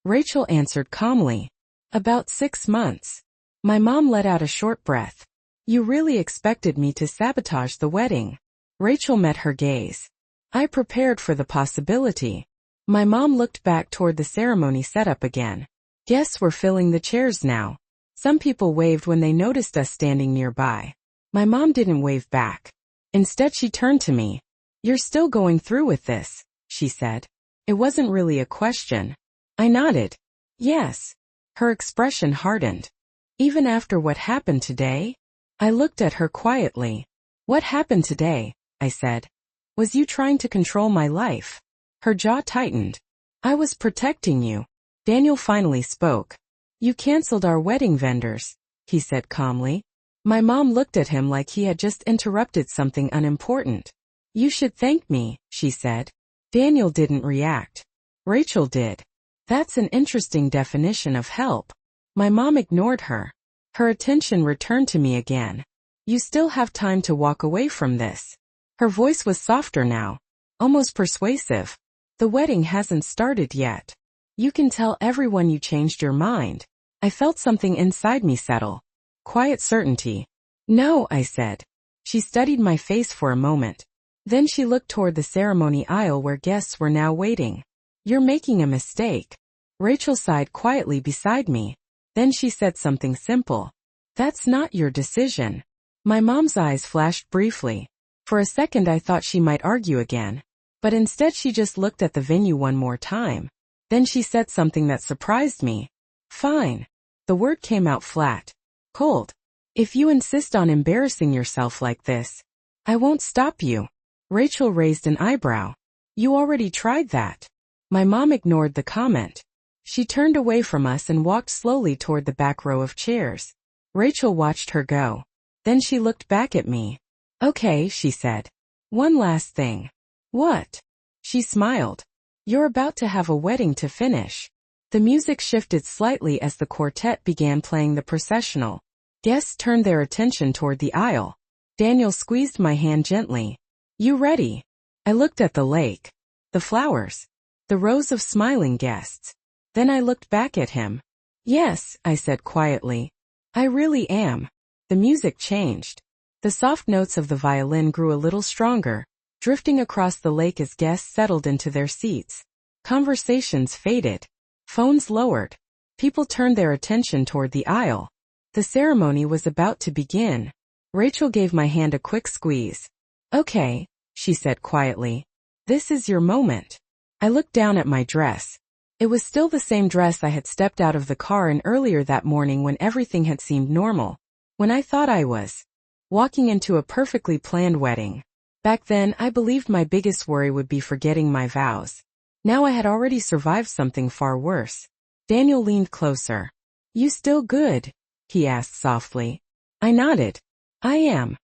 Rachel answered calmly. About 6 months. My mom let out a short breath. You really expected me to sabotage the wedding. Rachel met her gaze. I prepared for the possibility. My mom looked back toward the ceremony setup again. Guests were filling the chairs now. Some people waved when they noticed us standing nearby. My mom didn't wave back. Instead she turned to me. You're still going through with this, she said. It wasn't really a question. I nodded. Yes. Her expression hardened. Even after what happened today? I looked at her quietly. What happened today? I said. Was you trying to control my life? Her jaw tightened. I was protecting you. Daniel finally spoke. You canceled our wedding vendors, he said calmly. My mom looked at him like he had just interrupted something unimportant. You should thank me, she said. Daniel didn't react. Rachel did. That's an interesting definition of help. My mom ignored her. Her attention returned to me again. You still have time to walk away from this. Her voice was softer now, almost persuasive. The wedding hasn't started yet. You can tell everyone you changed your mind. I felt something inside me settle. Quiet certainty. No, I said. She studied my face for a moment. Then she looked toward the ceremony aisle where guests were now waiting. You're making a mistake. Rachel sighed quietly beside me. Then she said something simple. That's not your decision. My mom's eyes flashed briefly. For a second I thought she might argue again. But instead she just looked at the venue one more time. Then she said something that surprised me. Fine. The word came out flat. Cold. If you insist on embarrassing yourself like this, I won't stop you. Rachel raised an eyebrow. You already tried that. My mom ignored the comment. She turned away from us and walked slowly toward the back row of chairs. Rachel watched her go. Then she looked back at me. Okay, she said. One last thing. What? She smiled. You're about to have a wedding to finish. The music shifted slightly as the quartet began playing the processional. Guests turned their attention toward the aisle. Daniel squeezed my hand gently. You ready? I looked at the lake. The flowers. The rows of smiling guests. Then I looked back at him. Yes, I said quietly. I really am. The music changed. The soft notes of the violin grew a little stronger, drifting across the lake as guests settled into their seats. Conversations faded. Phones lowered. People turned their attention toward the aisle. The ceremony was about to begin. Rachel gave my hand a quick squeeze. Okay, she said quietly. This is your moment. I looked down at my dress. It was still the same dress I had stepped out of the car in earlier that morning when everything had seemed normal. When I thought I was walking into a perfectly planned wedding. Back then, I believed my biggest worry would be forgetting my vows. Now I had already survived something far worse. Daniel leaned closer. You still good? He asked softly. I nodded. I am.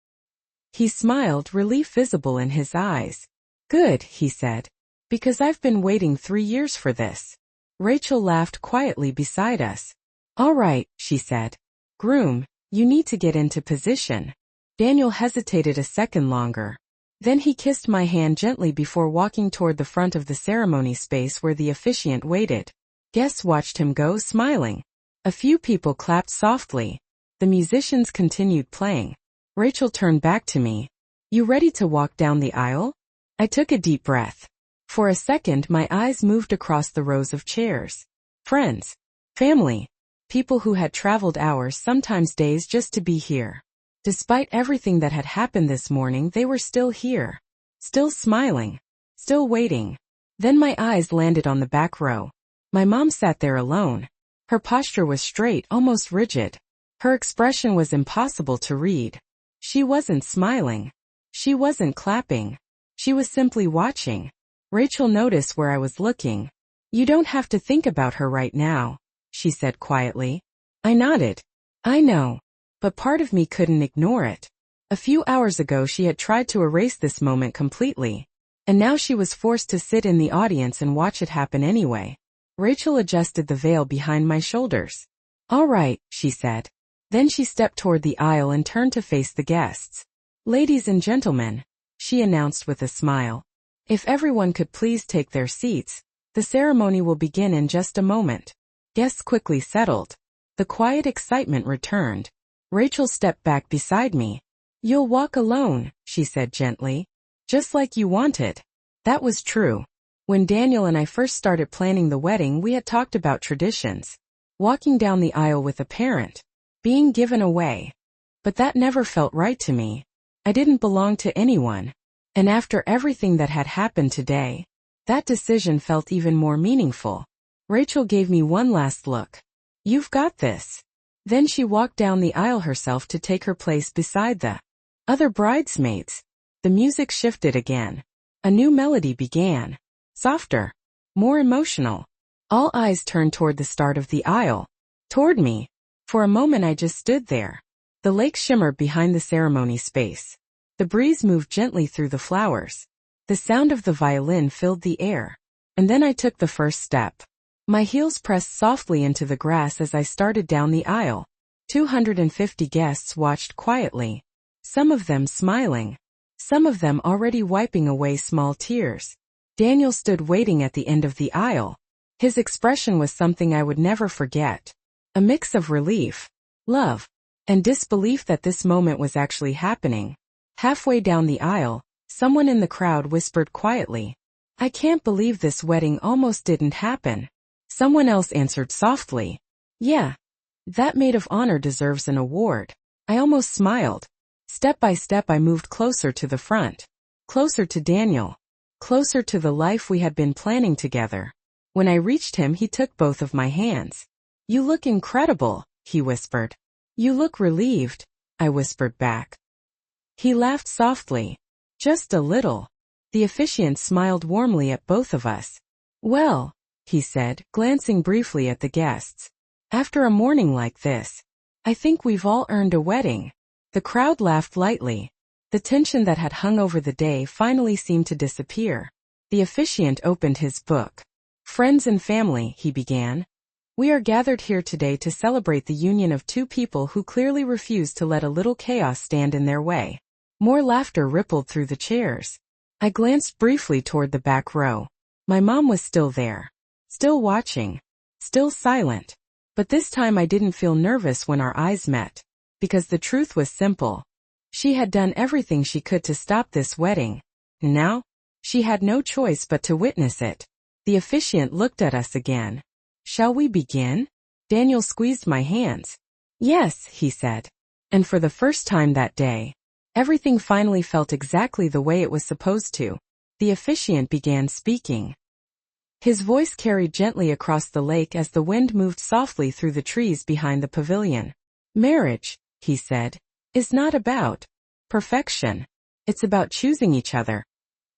He smiled, relief visible in his eyes. Good, he said. Because I've been waiting 3 years for this. Rachel laughed quietly beside us. All right, she said. Groom, you need to get into position. Daniel hesitated a second longer. Then he kissed my hand gently before walking toward the front of the ceremony space where the officiant waited. Guests watched him go, smiling. A few people clapped softly. The musicians continued playing. Rachel turned back to me. You ready to walk down the aisle? I took a deep breath. For a second my eyes moved across the rows of chairs. Friends. Family. People who had traveled hours, sometimes days, just to be here. Despite everything that had happened this morning, they were still here. Still smiling. Still waiting. Then my eyes landed on the back row. My mom sat there alone. Her posture was straight, almost rigid. Her expression was impossible to read. She wasn't smiling. She wasn't clapping. She was simply watching. Rachel noticed where I was looking. "You don't have to think about her right now," she said quietly. I nodded. I know. But part of me couldn't ignore it. A few hours ago she had tried to erase this moment completely. And now she was forced to sit in the audience and watch it happen anyway. Rachel adjusted the veil behind my shoulders. "All right," she said. Then she stepped toward the aisle and turned to face the guests. "Ladies and gentlemen," she announced with a smile. "If everyone could please take their seats, the ceremony will begin in just a moment." Guests quickly settled. The quiet excitement returned. Rachel stepped back beside me. "You'll walk alone," she said gently. "Just like you wanted." That was true. When Daniel and I first started planning the wedding, we had talked about traditions. Walking down the aisle with a parent. Being given away. But that never felt right to me. I didn't belong to anyone. And after everything that had happened today, that decision felt even more meaningful. Rachel gave me one last look. "You've got this." Then she walked down the aisle herself to take her place beside the other bridesmaids. The music shifted again. A new melody began. Softer. More emotional. All eyes turned toward the start of the aisle. Toward me. For a moment I just stood there. The lake shimmered behind the ceremony space. The breeze moved gently through the flowers. The sound of the violin filled the air. And then I took the first step. My heels pressed softly into the grass as I started down the aisle. 250 guests watched quietly. Some of them smiling. Some of them already wiping away small tears. Daniel stood waiting at the end of the aisle. His expression was something I would never forget. A mix of relief, love, and disbelief that this moment was actually happening. Halfway down the aisle, someone in the crowd whispered quietly, "I can't believe this wedding almost didn't happen." Someone else answered softly, "Yeah, that maid of honor deserves an award." I almost smiled. Step by step I moved closer to the front. Closer to Daniel. Closer to the life we had been planning together. When I reached him, he took both of my hands. "You look incredible," he whispered. "You look relieved," I whispered back. He laughed softly. Just a little. The officiant smiled warmly at both of us. "Well," he said, glancing briefly at the guests. "After a morning like this, I think we've all earned a wedding." The crowd laughed lightly. The tension that had hung over the day finally seemed to disappear. The officiant opened his book. "Friends and family," he began. "We are gathered here today to celebrate the union of two people who clearly refused to let a little chaos stand in their way." More laughter rippled through the chairs. I glanced briefly toward the back row. My mom was still there. Still watching. Still silent. But this time I didn't feel nervous when our eyes met. Because the truth was simple. She had done everything she could to stop this wedding. Now, she had no choice but to witness it. The officiant looked at us again. "Shall we begin?" Daniel squeezed my hands. "Yes," he said. And for the first time that day, everything finally felt exactly the way it was supposed to. The officiant began speaking. His voice carried gently across the lake as the wind moved softly through the trees behind the pavilion. "Marriage," he said, "is not about perfection. It's about choosing each other.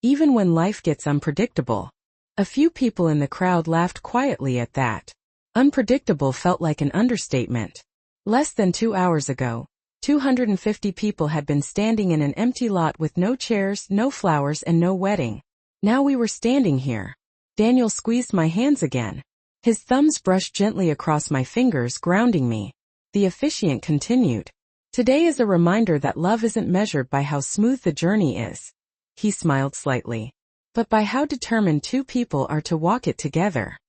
Even when life gets unpredictable." A few people in the crowd laughed quietly at that. Unpredictable felt like an understatement. Less than 2 hours ago, 250 people had been standing in an empty lot with no chairs, no flowers, and no wedding. Now we were standing here. Daniel squeezed my hands again. His thumbs brushed gently across my fingers, grounding me. The officiant continued. "Today is a reminder that love isn't measured by how smooth the journey is." He smiled slightly. "But by how determined two people are to walk it together."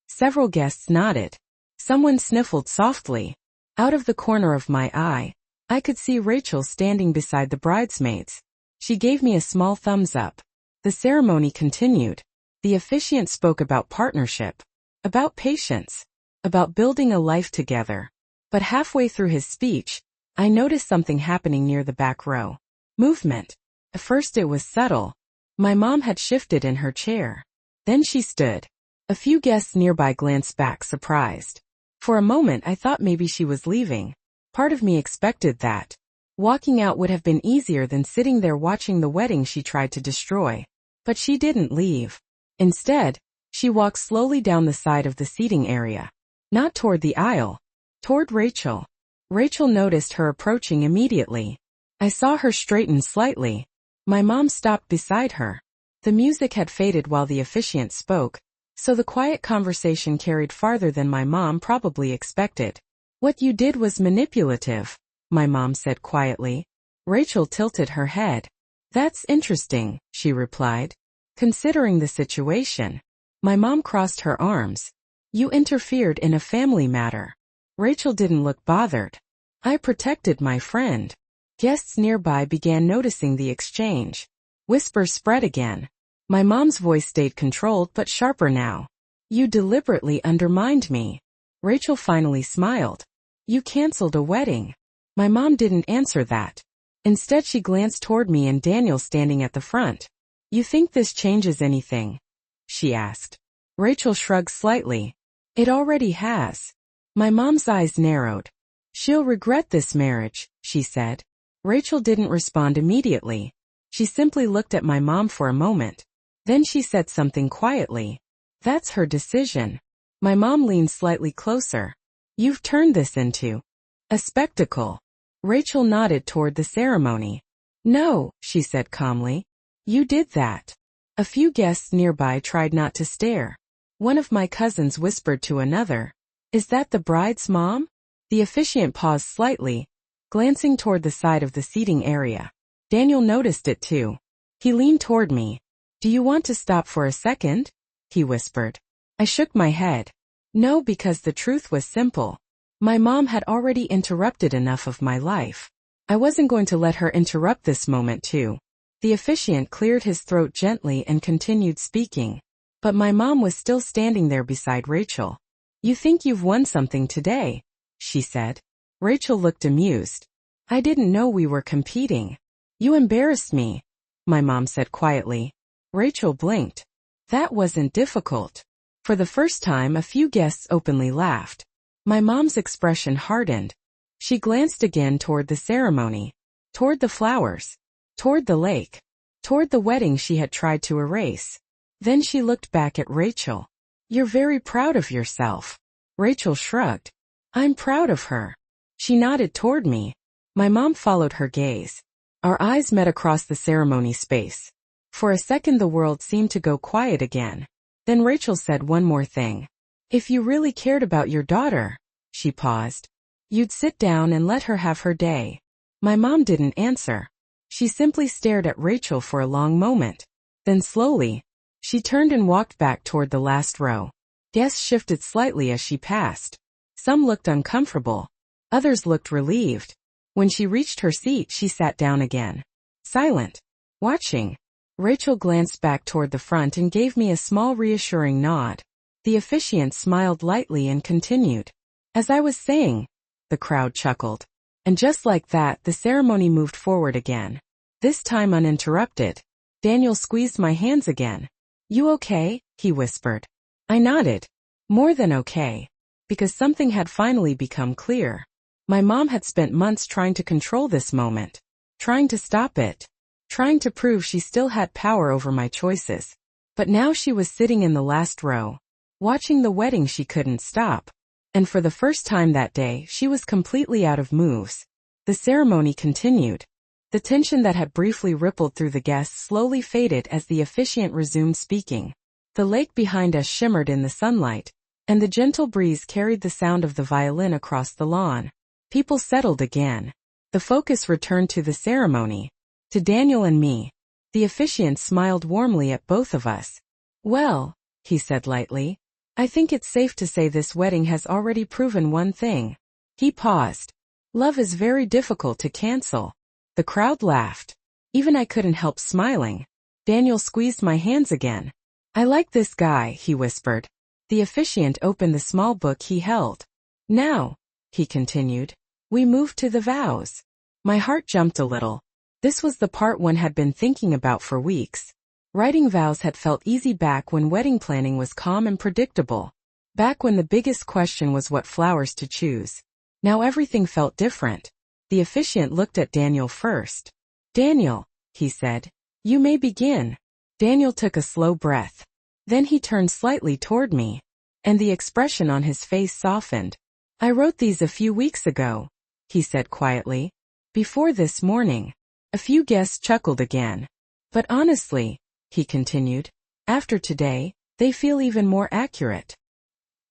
Several guests nodded. Someone sniffled softly. Out of the corner of my eye, I could see Rachel standing beside the bridesmaids. She gave me a small thumbs up. The ceremony continued. The officiant spoke about partnership, about patience, about building a life together. But halfway through his speech, I noticed something happening near the back row. Movement. At first it was subtle. My mom had shifted in her chair. Then she stood. A few guests nearby glanced back, surprised. For a moment I thought maybe she was leaving. Part of me expected that. Walking out would have been easier than sitting there watching the wedding she tried to destroy. But she didn't leave. Instead, she walked slowly down the side of the seating area. Not toward the aisle. Toward Rachel. Rachel noticed her approaching immediately. I saw her straighten slightly. My mom stopped beside her. The music had faded while the officiant spoke, so the quiet conversation carried farther than my mom probably expected. "What you did was manipulative," my mom said quietly. Rachel tilted her head. "That's interesting," she replied. "Considering the situation." My mom crossed her arms. "You interfered in a family matter." Rachel didn't look bothered. "I protected my friend." Guests nearby began noticing the exchange. Whispers spread again. My mom's voice stayed controlled but sharper now. "You deliberately undermined me." Rachel finally smiled. "You canceled a wedding." My mom didn't answer that. Instead she glanced toward me and Daniel standing at the front. "You think this changes anything?" she asked. Rachel shrugged slightly. "It already has." My mom's eyes narrowed. "She'll regret this marriage," she said. Rachel didn't respond immediately. She simply looked at my mom for a moment. Then she said something quietly. "That's her decision." My mom leaned slightly closer. "You've turned this into a spectacle." Rachel nodded toward the ceremony. "No," she said calmly. "You did that." A few guests nearby tried not to stare. One of my cousins whispered to another, "Is that the bride's mom?" The officiant paused slightly, glancing toward the side of the seating area. Daniel noticed it too. He leaned toward me. "Do you want to stop for a second?" he whispered. I shook my head. No, because the truth was simple. My mom had already interrupted enough of my life. I wasn't going to let her interrupt this moment too. The officiant cleared his throat gently and continued speaking. But my mom was still standing there beside Rachel. "You think you've won something today," she said. Rachel looked amused. "I didn't know we were competing." "You embarrassed me," my mom said quietly. Rachel blinked. "That wasn't difficult." For the first time a few guests openly laughed. My mom's expression hardened. She glanced again toward the ceremony, toward the flowers, toward the lake, toward the wedding she had tried to erase. Then she looked back at Rachel. "You're very proud of yourself." Rachel shrugged. "I'm proud of her." She nodded toward me. My mom followed her gaze. Our eyes met across the ceremony space. For a second the world seemed to go quiet again. Then Rachel said one more thing. "If you really cared about your daughter," she paused, "you'd sit down and let her have her day." My mom didn't answer. She simply stared at Rachel for a long moment. Then slowly, she turned and walked back toward the last row. Guests shifted slightly as she passed. Some looked uncomfortable. Others looked relieved. When she reached her seat, she sat down again. Silent. Watching. Rachel glanced back toward the front and gave me a small reassuring nod. The officiant smiled lightly and continued. "As I was saying," the crowd chuckled. And just like that, the ceremony moved forward again. This time uninterrupted. Daniel squeezed my hands again. "You okay?" he whispered. I nodded. More than okay. Because something had finally become clear. My mom had spent months trying to control this moment. Trying to stop it. Trying to prove she still had power over my choices. But now she was sitting in the last row. Watching the wedding she couldn't stop. And for the first time that day, she was completely out of moves. The ceremony continued. The tension that had briefly rippled through the guests slowly faded as the officiant resumed speaking. The lake behind us shimmered in the sunlight, and the gentle breeze carried the sound of the violin across the lawn. People settled again. The focus returned to the ceremony. To Daniel and me. The officiant smiled warmly at both of us. "Well," he said lightly, "I think it's safe to say this wedding has already proven one thing." He paused. "Love is very difficult to cancel." The crowd laughed. Even I couldn't help smiling. Daniel squeezed my hands again. "I like this guy," he whispered. The officiant opened the small book he held. "Now," he continued, "we move to the vows." My heart jumped a little. This was the part one had been thinking about for weeks. Writing vows had felt easy back when wedding planning was calm and predictable. Back when the biggest question was what flowers to choose. Now everything felt different. The officiant looked at Daniel first. "Daniel," he said, "you may begin." Daniel took a slow breath. Then he turned slightly toward me, and the expression on his face softened. "I wrote these a few weeks ago," he said quietly. "Before this morning." A few guests chuckled again. "But honestly," he continued, "after today, they feel even more accurate."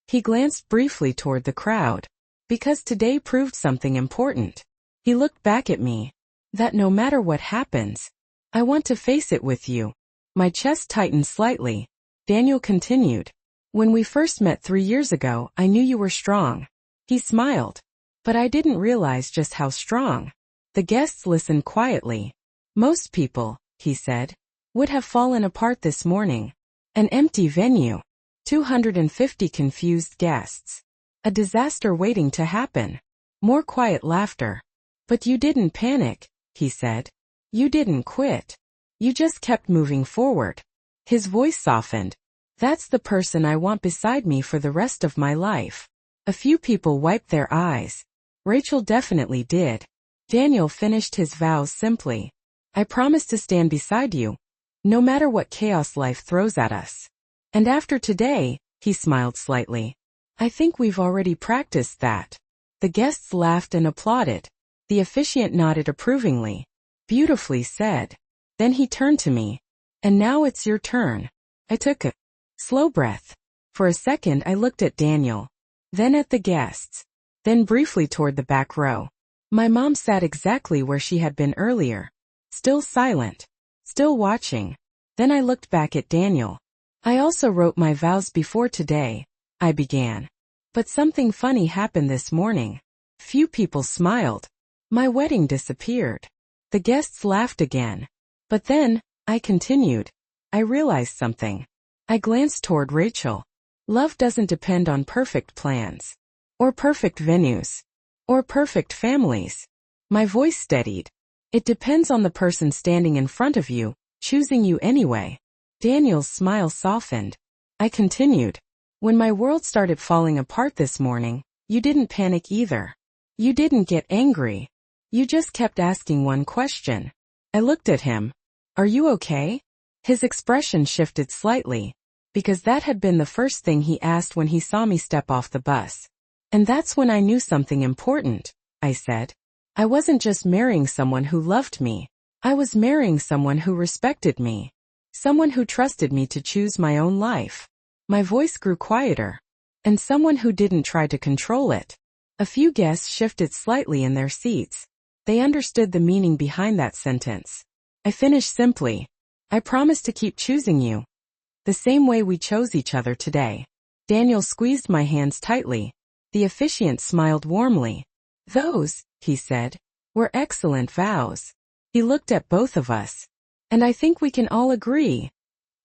He glanced briefly toward the crowd. "Because today proved something important." He looked back at me. "That no matter what happens, I want to face it with you." My chest tightened slightly. Daniel continued. "When we first met 3 years ago, I knew you were strong." He smiled. "But I didn't realize just how strong." The guests listened quietly. "Most people," he said, "would have fallen apart this morning." An empty venue. 250 confused guests. A disaster waiting to happen. More quiet laughter. "But you didn't panic," he said. "You didn't quit. You just kept moving forward." His voice softened. "That's the person I want beside me for the rest of my life." A few people wiped their eyes. Rachel definitely did. Daniel finished his vows simply. "I promise to stand beside you, no matter what chaos life throws at us." "And after today," he smiled slightly, "I think we've already practiced that." The guests laughed and applauded. The officiant nodded approvingly. "Beautifully said." Then he turned to me. "And now it's your turn." I took a slow breath. For a second I looked at Daniel, then at the guests, then briefly toward the back row. My mom sat exactly where she had been earlier, still silent, still watching. Then I looked back at Daniel. "I also wrote my vows before today," I began. "But something funny happened this morning." Few people smiled. My wedding disappeared. The guests laughed again. "But then," I continued, "I realized something." I glanced toward Rachel. "Love doesn't depend on perfect plans, or perfect venues, or perfect families." My voice steadied. "It depends on the person standing in front of you, choosing you anyway." Daniel's smile softened. I continued. "When my world started falling apart this morning, you didn't panic either. You didn't get angry. You just kept asking one question." I looked at him. "Are you okay?" His expression shifted slightly, because that had been the first thing he asked when he saw me step off the bus. "And that's when I knew something important," I said. "I wasn't just marrying someone who loved me. I was marrying someone who respected me. Someone who trusted me to choose my own life." My voice grew quieter. "And someone who didn't try to control it." A few guests shifted slightly in their seats. They understood the meaning behind that sentence. I finished simply. "I promise to keep choosing you, the same way we chose each other today." Daniel squeezed my hands tightly. The officiant smiled warmly. "Those," he said, "were excellent vows." He looked at both of us. "And I think we can all agree."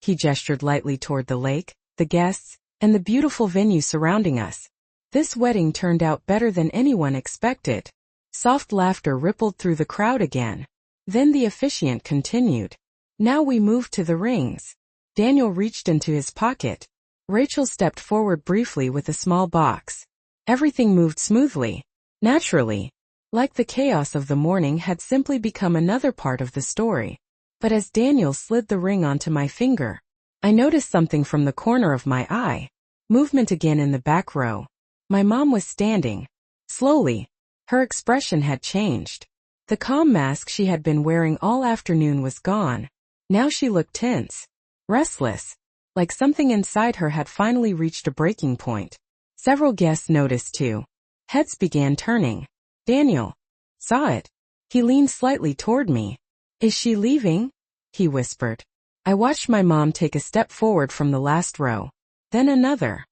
He gestured lightly toward the lake, the guests, and the beautiful venue surrounding us. "This wedding turned out better than anyone expected." Soft laughter rippled through the crowd again. Then the officiant continued. "Now we move to the rings." Daniel reached into his pocket. Rachel stepped forward briefly with a small box. Everything moved smoothly, naturally, like the chaos of the morning had simply become another part of the story. But as Daniel slid the ring onto my finger, I noticed something from the corner of my eye. Movement again in the back row. My mom was standing. Slowly. Her expression had changed. The calm mask she had been wearing all afternoon was gone. Now she looked tense, restless, like something inside her had finally reached a breaking point. Several guests noticed too. Heads began turning. Daniel saw it. He leaned slightly toward me. "Is she leaving?" he whispered. I watched my mom take a step forward from the last row, then another.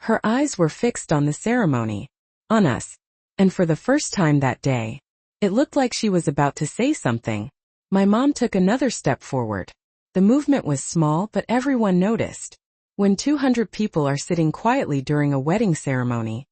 Her eyes were fixed on the ceremony, on us, and for the first time that day, it looked like she was about to say something. My mom took another step forward. The movement was small, but everyone noticed. When 200 people are sitting quietly during a wedding ceremony,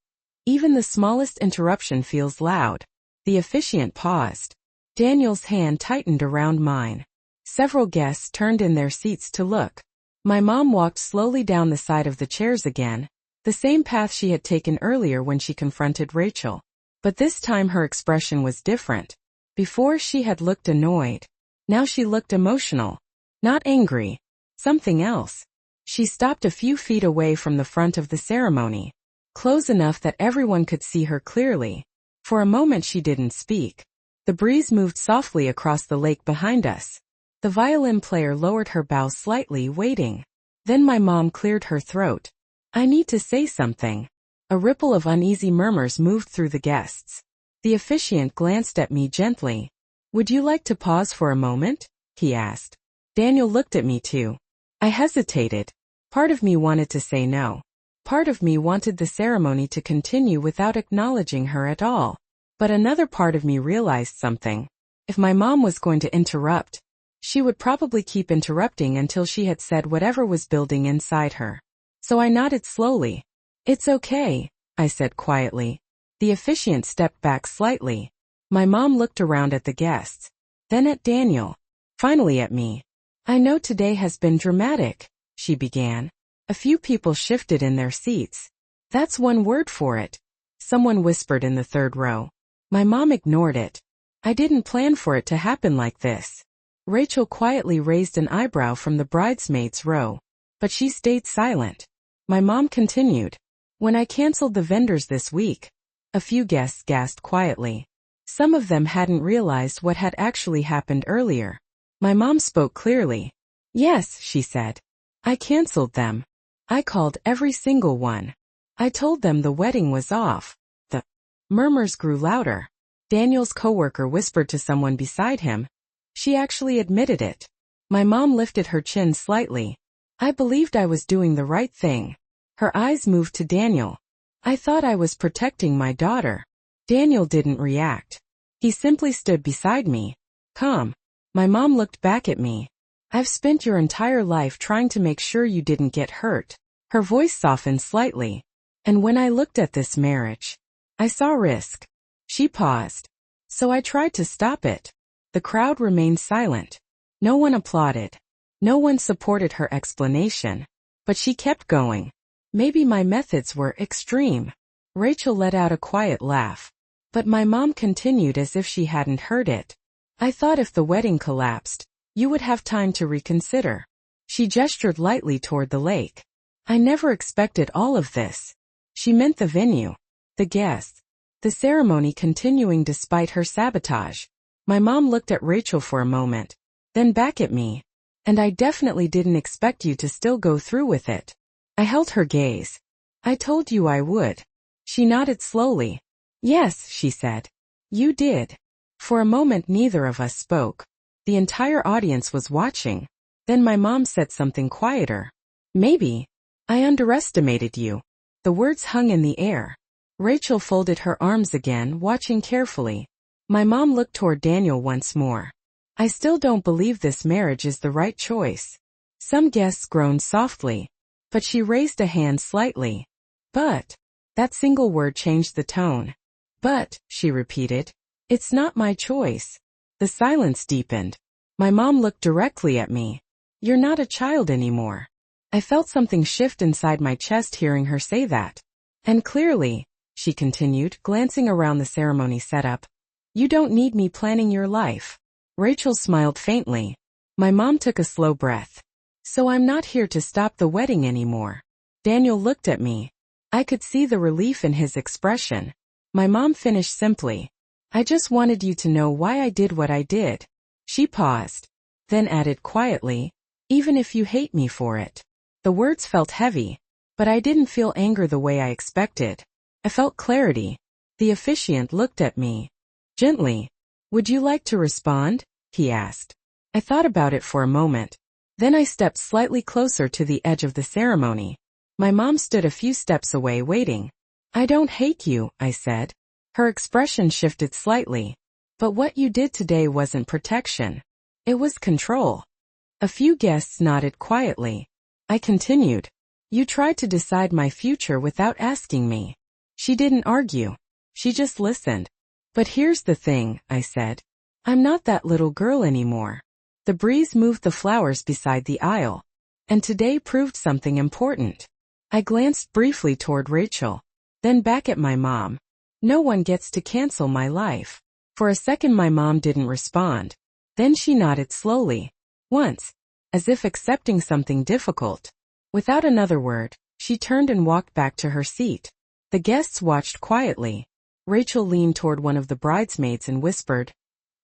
even the smallest interruption feels loud. The officiant paused. Daniel's hand tightened around mine. Several guests turned in their seats to look. My mom walked slowly down the side of the chairs again, the same path she had taken earlier when she confronted Rachel. But this time her expression was different. Before she had looked annoyed. Now she looked emotional. Not angry. Something else. She stopped a few feet away from the front of the ceremony, close enough that everyone could see her clearly. For a moment she didn't speak. The breeze moved softly across the lake behind us. The violin player lowered her bow slightly, waiting. Then my mom cleared her throat. I need to say something. A ripple of uneasy murmurs moved through the guests. The officiant glanced at me gently. Would you like to pause for a moment? He asked. Daniel looked at me too. I hesitated. Part of me wanted to say no. Part of me wanted the ceremony to continue without acknowledging her at all. But another part of me realized something. If my mom was going to interrupt, she would probably keep interrupting until she had said whatever was building inside her. So I nodded slowly. It's okay, I said quietly. The officiant stepped back slightly. My mom looked around at the guests, then at Daniel, finally at me. I know today has been dramatic, she began. A few people shifted in their seats. That's one word for it, someone whispered in the third row. My mom ignored it. I didn't plan for it to happen like this. Rachel quietly raised an eyebrow from the bridesmaids' row, but she stayed silent. My mom continued. When I canceled the vendors this week, a few guests gasped quietly. Some of them hadn't realized what had actually happened earlier. My mom spoke clearly. Yes, she said. I canceled them. I called every single one. I told them the wedding was off. The murmurs grew louder. Daniel's coworker whispered to someone beside him. She actually admitted it. My mom lifted her chin slightly. I believed I was doing the right thing. Her eyes moved to Daniel. I thought I was protecting my daughter. Daniel didn't react. He simply stood beside me, calm. My mom looked back at me. I've spent your entire life trying to make sure you didn't get hurt. Her voice softened slightly. And when I looked at this marriage, I saw risk. She paused. So I tried to stop it. The crowd remained silent. No one applauded. No one supported her explanation. But she kept going. Maybe my methods were extreme. Rachel let out a quiet laugh. But my mom continued as if she hadn't heard it. I thought if the wedding collapsed, you would have time to reconsider. She gestured lightly toward the lake. I never expected all of this. She meant the venue, the guests, the ceremony continuing despite her sabotage. My mom looked at Rachel for a moment, then back at me. And I definitely didn't expect you to still go through with it. I held her gaze. I told you I would. She nodded slowly. Yes, she said. You did. For a moment neither of us spoke. The entire audience was watching. Then my mom said something quieter. Maybe. I underestimated you. The words hung in the air. Rachel folded her arms again, watching carefully. My mom looked toward Daniel once more. I still don't believe this marriage is the right choice. Some guests groaned softly. But she raised a hand slightly. But. That single word changed the tone. But, she repeated. It's not my choice. The silence deepened. My mom looked directly at me. You're not a child anymore. I felt something shift inside my chest hearing her say that. And clearly, she continued, glancing around the ceremony setup, you don't need me planning your life. Rachel smiled faintly. My mom took a slow breath. So I'm not here to stop the wedding anymore. Daniel looked at me. I could see the relief in his expression. My mom finished simply. I just wanted you to know why I did what I did. She paused, then added quietly, even if you hate me for it. The words felt heavy, but I didn't feel anger the way I expected. I felt clarity. The officiant looked at me. Gently. Would you like to respond? He asked. I thought about it for a moment. Then I stepped slightly closer to the edge of the ceremony. My mom stood a few steps away waiting. I don't hate you, I said. Her expression shifted slightly. But what you did today wasn't protection. It was control. A few guests nodded quietly. I continued. You tried to decide my future without asking me. She didn't argue. She just listened. But here's the thing, I said. I'm not that little girl anymore. The breeze moved the flowers beside the aisle. And today proved something important. I glanced briefly toward Rachel, then back at my mom. No one gets to cancel my life. For a second my mom didn't respond. Then she nodded slowly. Once, as if accepting something difficult. Without another word, she turned and walked back to her seat. The guests watched quietly. Rachel leaned toward one of the bridesmaids and whispered,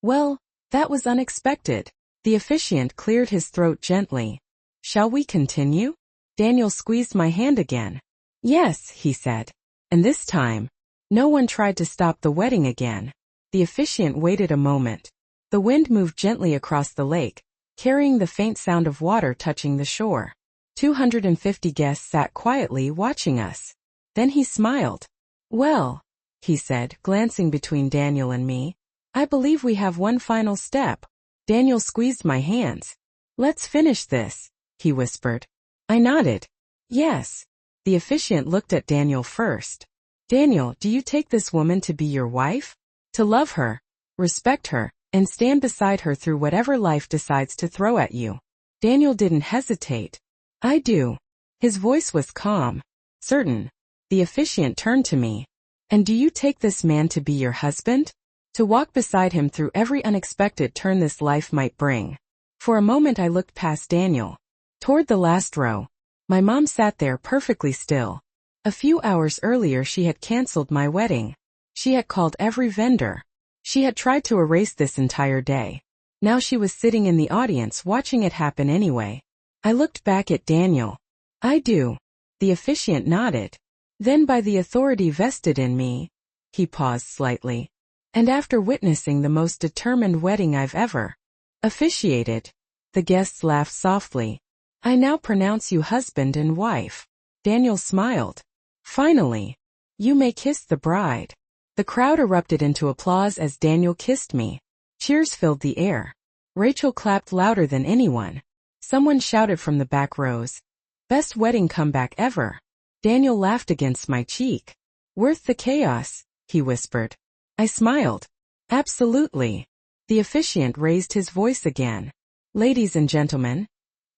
"Well, that was unexpected." The officiant cleared his throat gently. "Shall we continue?" Daniel squeezed my hand again. "Yes," he said. And this time, no one tried to stop the wedding again. The officiant waited a moment. The wind moved gently across the lake, carrying the faint sound of water touching the shore. 250 guests sat quietly watching us. Then he smiled. "Well," he said, glancing between Daniel and me, "I believe we have one final step." Daniel squeezed my hands. "Let's finish this," he whispered. I nodded. "Yes." The officiant looked at Daniel first. "Daniel, do you take this woman to be your wife? To love her, respect her, and stand beside her through whatever life decides to throw at you?" Daniel didn't hesitate. "I do." His voice was calm, certain. The officiant turned to me. "And do you take this man to be your husband? To walk beside him through every unexpected turn this life might bring?" For a moment I looked past Daniel. Toward the last row. My mom sat there perfectly still. A few hours earlier she had canceled my wedding. She had called every vendor. She had tried to erase this entire day. Now she was sitting in the audience watching it happen anyway. I looked back at Daniel. "I do." The officiant nodded. "Then by the authority vested in me," he paused slightly, "and after witnessing the most determined wedding I've ever officiated." The guests laughed softly. "I now pronounce you husband and wife." Daniel smiled. "Finally, you may kiss the bride." The crowd erupted into applause as Daniel kissed me. Cheers filled the air. Rachel clapped louder than anyone. Someone shouted from the back rows, "Best wedding comeback ever." Daniel laughed against my cheek. "Worth the chaos," he whispered. I smiled. "Absolutely." The officiant raised his voice again. "Ladies and gentlemen,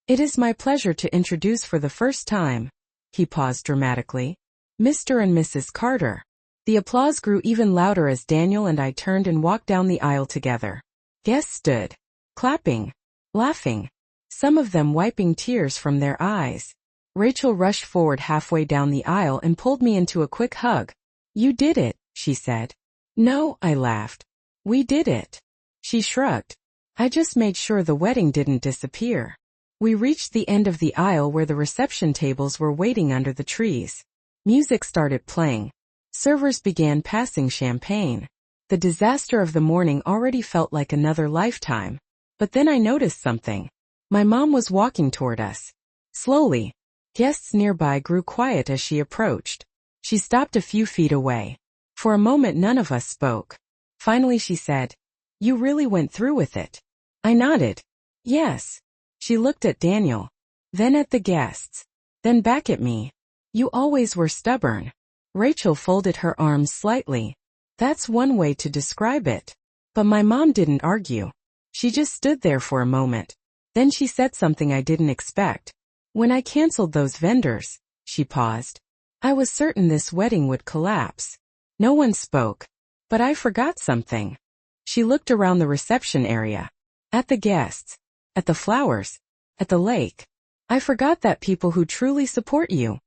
it is my pleasure to introduce for the first time," he paused dramatically, "Mr. and Mrs. Carter." The applause grew even louder as Daniel and I turned and walked down the aisle together. Guests stood, clapping, laughing, some of them wiping tears from their eyes. Rachel rushed forward halfway down the aisle and pulled me into a quick hug. "You did it," she said. "No," I laughed. "We did it." She shrugged. "I just made sure the wedding didn't disappear." We reached the end of the aisle where the reception tables were waiting under the trees. Music started playing. Servers began passing champagne. The disaster of the morning already felt like another lifetime. But then I noticed something. My mom was walking toward us. Slowly. Guests nearby grew quiet as she approached. She stopped a few feet away. For a moment none of us spoke. Finally she said, "You really went through with it?" I nodded. "Yes." She looked at Daniel. Then at the guests. Then back at me. "You always were stubborn." Rachel folded her arms slightly. "That's one way to describe it." But my mom didn't argue. She just stood there for a moment. Then she said something I didn't expect. "When I canceled those vendors," she paused, "I was certain this wedding would collapse." No one spoke. But I forgot something. She looked around the reception area. At the guests. At the flowers. At the lake. "I forgot that people who truly support you."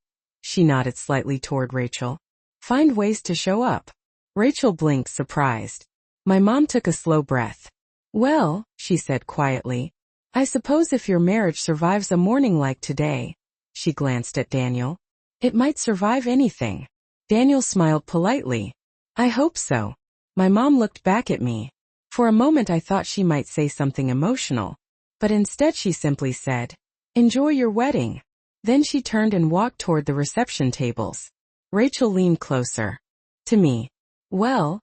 She nodded slightly toward Rachel. "Find ways to show up." Rachel blinked, surprised. My mom took a slow breath. "Well," she said quietly, "I suppose if your marriage survives a morning like today," she glanced at Daniel, "it might survive anything." Daniel smiled politely. "I hope so." My mom looked back at me. For a moment I thought she might say something emotional. But instead she simply said, "Enjoy your wedding." Then she turned and walked toward the reception tables. Rachel leaned closer. To me. "Well,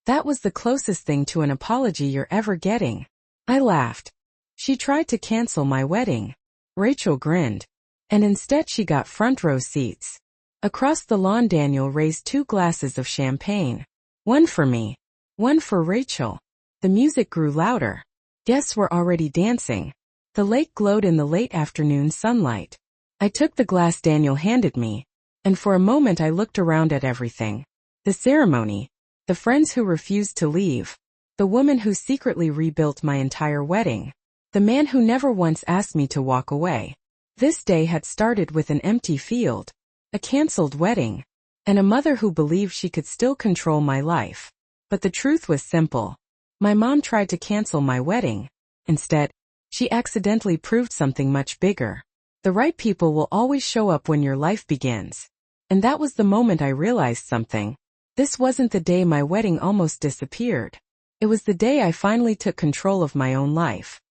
that was the closest thing to an apology you're ever getting." I laughed. "She tried to cancel my wedding." Rachel grinned. "And instead she got front row seats." Across the lawn Daniel raised 2 glasses of champagne. One for me. One for Rachel. The music grew louder. Guests were already dancing. The lake glowed in the late afternoon sunlight. I took the glass Daniel handed me, and for a moment I looked around at everything. The ceremony, the friends who refused to leave, the woman who secretly rebuilt my entire wedding, the man who never once asked me to walk away. This day had started with an empty field, a cancelled wedding, and a mother who believed she could still control my life. But the truth was simple. My mom tried to cancel my wedding. Instead, she accidentally proved something much bigger. The right people will always show up when your life begins. And that was the moment I realized something. This wasn't the day my wedding almost disappeared. It was the day I finally took control of my own life.